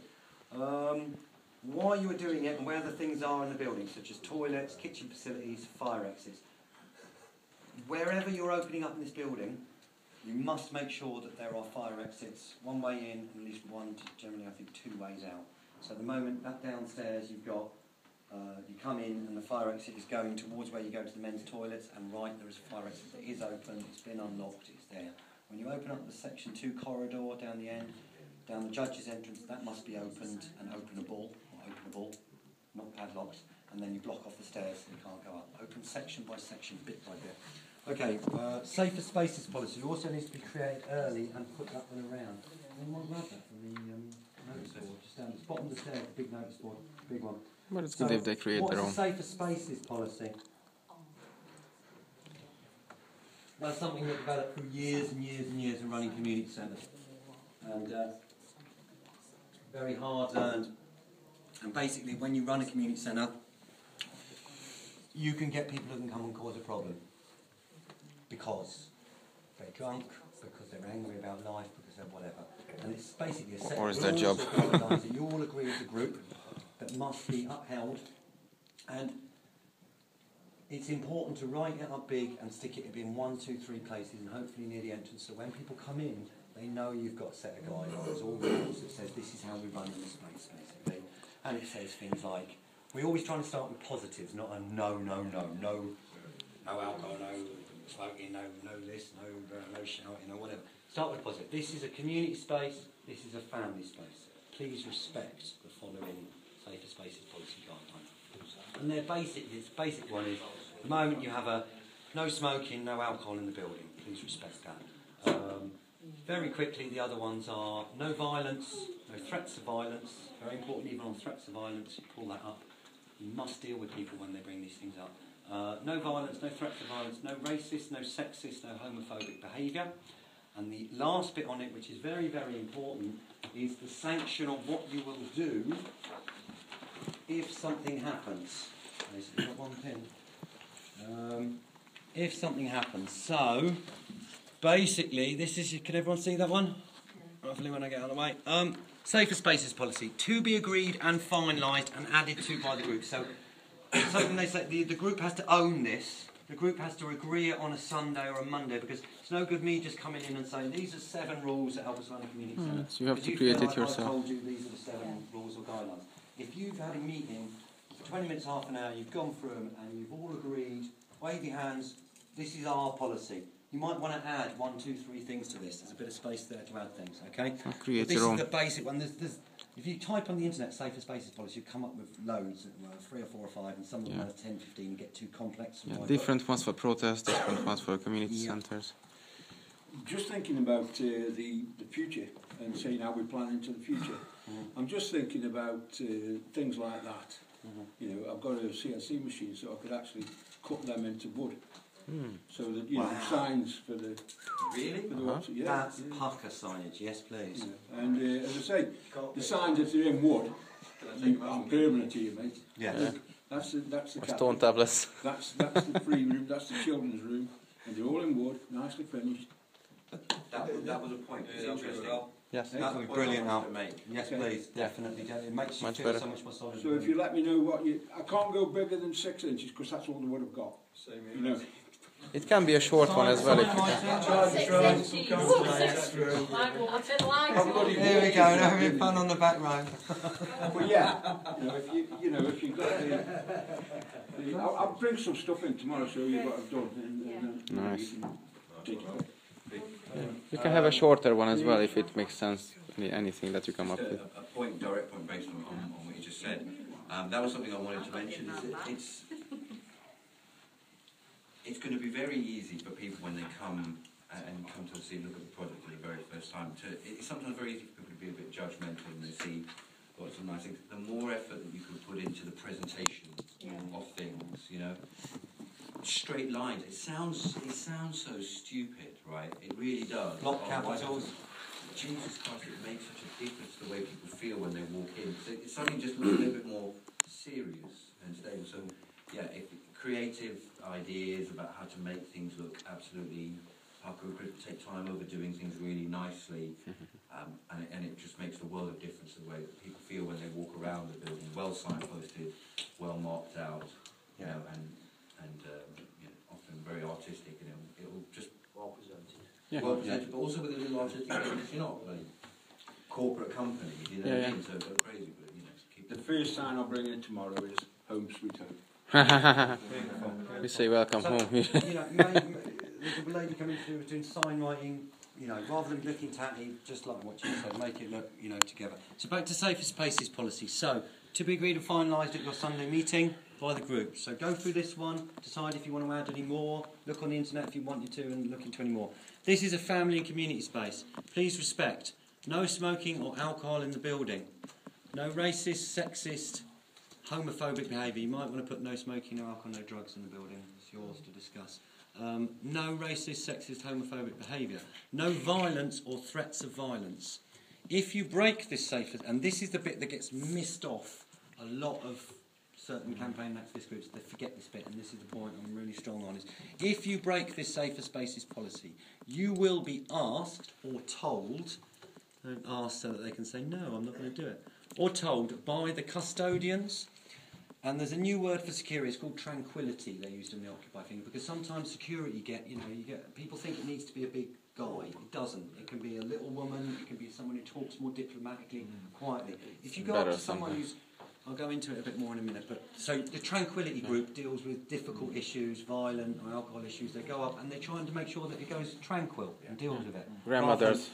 Why you are doing it and where the things are in the building, such as toilets, kitchen facilities, fire exits. Wherever you're opening up in this building, you must make sure that there are fire exits, one way in and at least one to generally I think 2 ways out. So at the moment, that downstairs you've got, you come in and the fire exit is going towards where you go to the men's toilets, and right there is a fire exit that is open, it's been unlocked, it's there. When you open up the section 2 corridor down the end, down the judge's entrance, that must be opened and openable, not padlocked, and then you block off the stairs so you can't go up. Open section by section, bit by bit. Okay, safer spaces policy also needs to be created early and put that one around. Anyone grab that from the notice board? Just down the bottom of the stairs, the big notice board, big one. But it's good if they create their own. What's the safer spaces policy? That's something that developed through years and years and years of running community centres. And very hard learned. And basically, when you run a community centre, you can get people who can come and cause a problem. Because they're drunk, because they're angry about life, because they're whatever. And it's basically a set of rules or guidelines that you all agree as a group that must be upheld. And it's important to write it up big and stick it in 1, 2, 3 places and hopefully near the entrance, so when people come in, They know you've got a set of guidelines or rules that says this is how we run in the space, basically. And it says things like, we're always trying to start with positives, not a no alcohol, no smoking, no this, no shouting, or whatever. Start with positive. This is a community space, this is a family space. Please respect the following Safer Spaces policy guidelines. And their basic one is, the moment you have a no smoking, no alcohol in the building, please respect that. Very quickly, the other ones are no violence, no threats of violence. Very important, even on threats of violence, you pull that up. You must deal with people when they bring these things up. No violence, no threats of violence, no racist, no sexist, no homophobic behaviour. And the last bit on it, which is very, very important, is the sanction of what you will do if something happens. Basically, got one pin. If something happens. So, basically, this is... Can everyone see that one? Roughly when I get out of the way. Safer Spaces policy. To be agreed and finalised and added to by the group. So, something they say, the group has to own this. The group has to agree it on a Sunday or a Monday, because it's no good me just coming in and saying, these are 7 rules at Albert London Community Centre. So you have to create it yourself. I told you these are the 7 rules or guidelines. If you've had a meeting for 20 minutes, half an hour, you've gone through them and you've all agreed, wave your hands, this is our policy. You might want to add 1, 2, 3 things to this. There's a bit of space there to add things, okay? Create this your own. is the basic one. If you type on the internet Safer Spaces policy, you come up with loads, 3 or 4 or 5, and some of them are 10, 15 and get too complex. Yeah, different ones for protests, different ones for community centres. Just thinking about the future and saying how we plan into the future. I'm just thinking about things like that. You know, I've got a CNC machine, so I could actually cut them into wood. So that, you know, signs for the... Really? For the yeah. That's pucker signage, yes please. Yeah. And as I say, the signs that are in wood, I'm permanent to you, mate. Yes. That's the Stone tablets. That's the free room, that's the children's room, and they're all in wood, nicely finished. That was a point. It's interesting. Yes. That would be brilliant now. Yes, please, definitely. It makes you feel so much more solid. So if you let me know what you... I can't go bigger than 6 inches, because that's all the wood I've got. Same here. You know. It can be a short one as well. If you Here we go, now we're fun on the back row. But yeah, if you got I'll bring some stuff in tomorrow, show you what I've done. Nice. You can have a shorter one as well if it makes sense. Anything that you come up with. A direct point based on what you just said. That was something I wanted to mention. It's going to be very easy for people when they come to see look at the project for the very first time. It's sometimes very easy for people to be a bit judgmental when they see lots of nice things. The more effort that you can put into the presentation of things, you know, straight lines. It sounds so stupid, right? It really does. Block capitals. Jesus Christ, it makes such a difference to the way people feel when they walk in. So it's something just a little bit more serious and stable. So yeah, creative ideas about how to make things look absolutely pucker, take time over doing things really nicely, and it just makes a world of difference to the way that people feel when they walk around the building. Well signposted, well marked out, you know, and you know, often very artistic. You know, it'll just well presented. Yeah. Well presented, but also with a little artistic element. You're not a corporate company, you know what I mean? So go crazy, but you know, keep The first sign I'll bring in tomorrow is Home Sweet Home. We say welcome home. You know, the lady coming through was doing sign writing, you know, rather than looking tatty, just like what you said, make it look, you know, together. So back to Safer Spaces policy. So, to be agreed and finalised at your Sunday meeting by the group. So go through this one, decide if you want to add any more, look on the internet if you wanted to, and look into any more. This is a family and community space. Please respect. No smoking or alcohol in the building. No racist, sexist, homophobic behaviour. You might want to put no smoking, no alcohol, no drugs in the building. It's yours to discuss. No racist, sexist, homophobic behaviour. No violence or threats of violence. If you break this safer, and this is the bit that gets missed off a lot of certain campaign activist groups, they forget this bit, and this is the point I'm really strong on, is if you break this Safer Spaces policy, you will be asked or told, don't ask so that they can say, no, I'm not going to do it, or told by the custodians. And there's a new word for security, it's called tranquility, they used in the Occupy thing, because sometimes security you get people think it needs to be a big guy. It doesn't. It can be a little woman, it can be someone who talks more diplomatically, quietly. If you go up to someone who's... I'll go into it a bit more in a minute, but so the Tranquility Group deals with difficult issues, violent or alcohol issues. They go up and they're trying to make sure that it goes tranquil and deals with it. Grandmothers.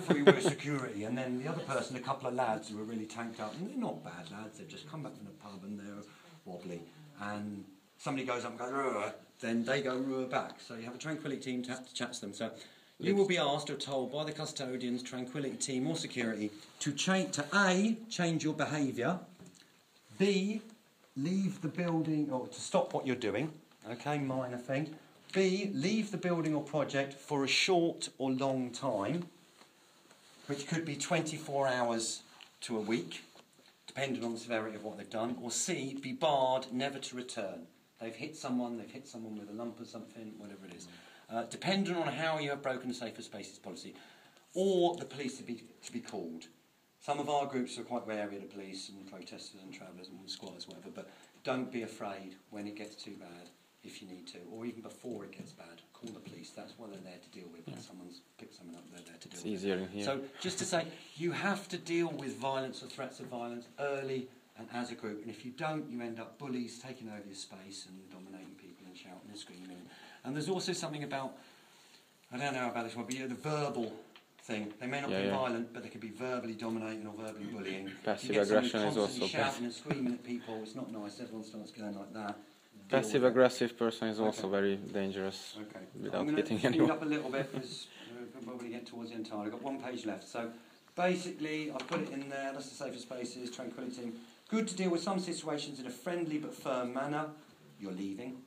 Free with security, and then the other person, a couple of lads who are really tanked up, and they're not bad lads, they've just come back from the pub and they're wobbly, and somebody goes up and goes, "Rrr," then they go "Rrr" back. So you have a Tranquility team to chat to them. So you will be asked or told by the custodians, Tranquility team or security to A, change your behaviour, B, leave the building, or to stop what you're doing, okay, minor thing, B, leave the building or project for a short or long time, which could be 24 hours to a week, depending on the severity of what they've done, or C, be barred, never to return. They've hit someone with a lump or something, whatever it is. Depending on how you have broken the Safer Spaces policy, or the police to be called. Some of our groups are quite wary of the police and protesters and travellers and squatters, whatever, but don't be afraid when it gets too bad, if you need to, or even before it gets bad. Call the police. That's what they're there to deal with. When someone's picked someone up, they're there to deal with. It's easier in here. So just to say, you have to deal with violence or threats of violence early and as a group, and if you don't, you end up bullies taking over your space and dominating people and shouting and screaming. And there's also something about, I don't know about this one, but the verbal thing. They may not be violent, but they could be verbally dominating or verbally bullying. Passive aggression is also shouting and screaming at people. It's not nice. Everyone starts going like that. Passive aggressive person is also very dangerous. Okay. Without I'm hitting going to anyone. speed up a little bit because we'll probably get towards the end time. I've got one page left. So basically, I've put it in there. That's the Safer Spaces, Tranquility Team. Good to deal with some situations in a friendly but firm manner. You're leaving.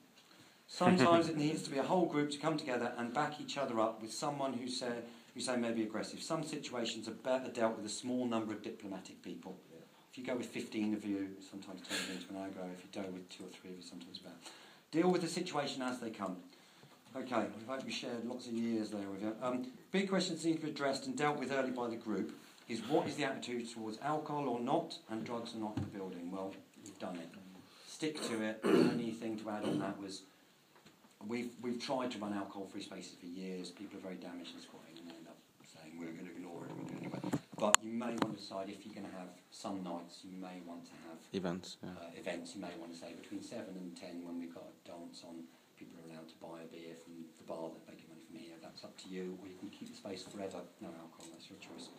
Sometimes it needs to be a whole group to come together and back each other up with someone who say may be aggressive. Some situations are better dealt with a small number of diplomatic people. If you go with 15 of you, sometimes it turns into an aggro. If you go with 2 or 3 of you, sometimes it's better. Deal with the situation as they come. Okay, I've hope you shared lots of years there with you. Big questions need to be addressed and dealt with early by the group is what is the attitude towards alcohol or not, and drugs are not in the building. Well, you've done it. Stick to it. The only thing to add on that was we've tried to run alcohol-free spaces for years. People are very damaged and squatting and end up saying we're going to ignore it, we'll do it anyway. But you may want to decide if you're going to have some nights, you may want to have events. Events, you may want to say between 7 and 10 when we've got a dance on, people are allowed to buy a beer from the bar that they get money from here. That's up to you, or you can keep the space forever. No alcohol, that's your choice.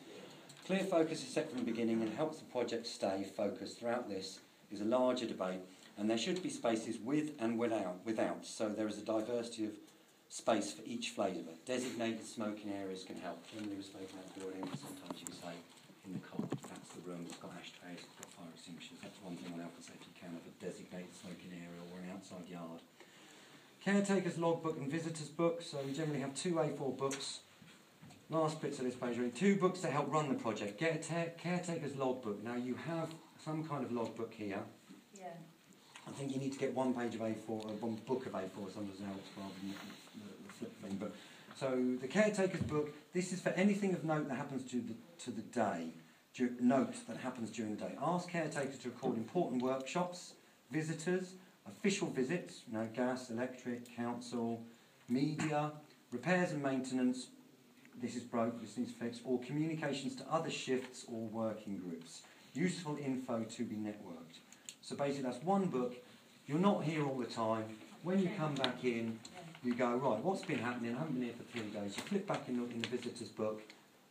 Clear focus is set from the beginning and helps the project stay focused throughout. This is a larger debate, and there should be spaces with and without, so there is a diversity of space for each flavour. Designated smoking areas can help. Generally with smoking out buildings, sometimes you say in the cold, that's the room, it's got ashtrays, it's got fire extinguishers. That's one thing on health and safety, you can have a designated smoking area or an outside yard. Caretakers logbook and visitors book, so we generally have 2 A4 books. Last bits of this page, really. 2 books to help run the project. Get a caretaker's logbook. Now you have some kind of logbook here. Yeah. I think you need to get 1 page of A4, or 1 book of A4, sometimes helps rather than the flip thing. But so the caretaker's book. This is for anything of note that happens to the day. Note that happens during the day. Ask caretakers to record important workshops, visitors, official visits. Gas, electric, council, media, repairs and maintenance. This is broke, this needs fixed, or communications to other shifts or working groups. Useful info to be networked. So basically that's 1 book. You're not here all the time. When you come back in, you go, right, what's been happening? I haven't been here for 3 days. You flip back in the visitor's book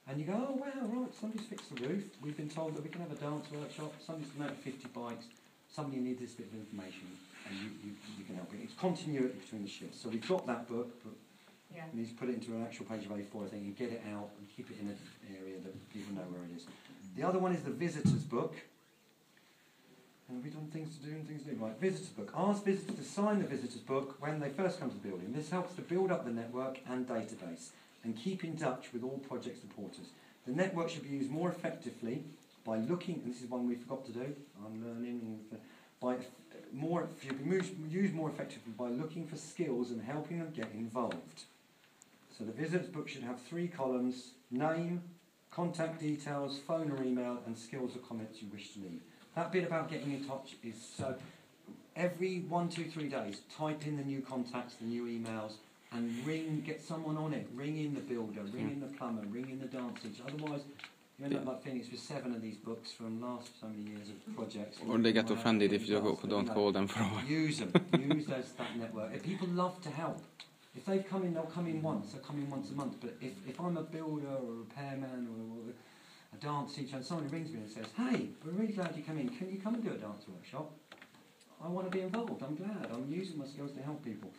and you go, oh wow, right, somebody's fixed the roof. We've been told that we can have a dance workshop. Somebody's donated 50 bikes. Somebody needs this bit of information and you can help it. It's continuity between the shifts. So we've got that book, but you need to put it into an actual page of A4, I think, and get it out and keep it in an area that people know where it is. The other one is the visitor's book. Have we done things to do and things to do? Right, visitor's book. Ask visitors to sign the visitor's book when they first come to the building. This helps to build up the network and database and keep in touch with all project supporters. The network should be used more effectively by looking, and this is one we forgot to do, I'm learning, should be used more effectively by looking for skills and helping them get involved. So the visitor's book should have 3 columns: name, contact details, phone or email, and skills or comments you wish to leave. That bit about getting in touch is so every 1, 2, 3 days, type in the new contacts, the new emails, and get someone on it. Ring in the builder, ring in the plumber, ring in the dance teacher. Otherwise, you end up like Phoenix with 7 of these books from last so many years of projects. Or they get offended if you don't call them for a while. Use them. Use that network. If people love to help. If they've come in, they'll come in once. They'll come in once a month. But if I'm a builder or a repairman or a dance teacher, and someone rings me and says, "Hey, we're really glad you come in. Can you come and do a dance workshop?" I want to be involved. I'm glad. I'm using my skills to help people.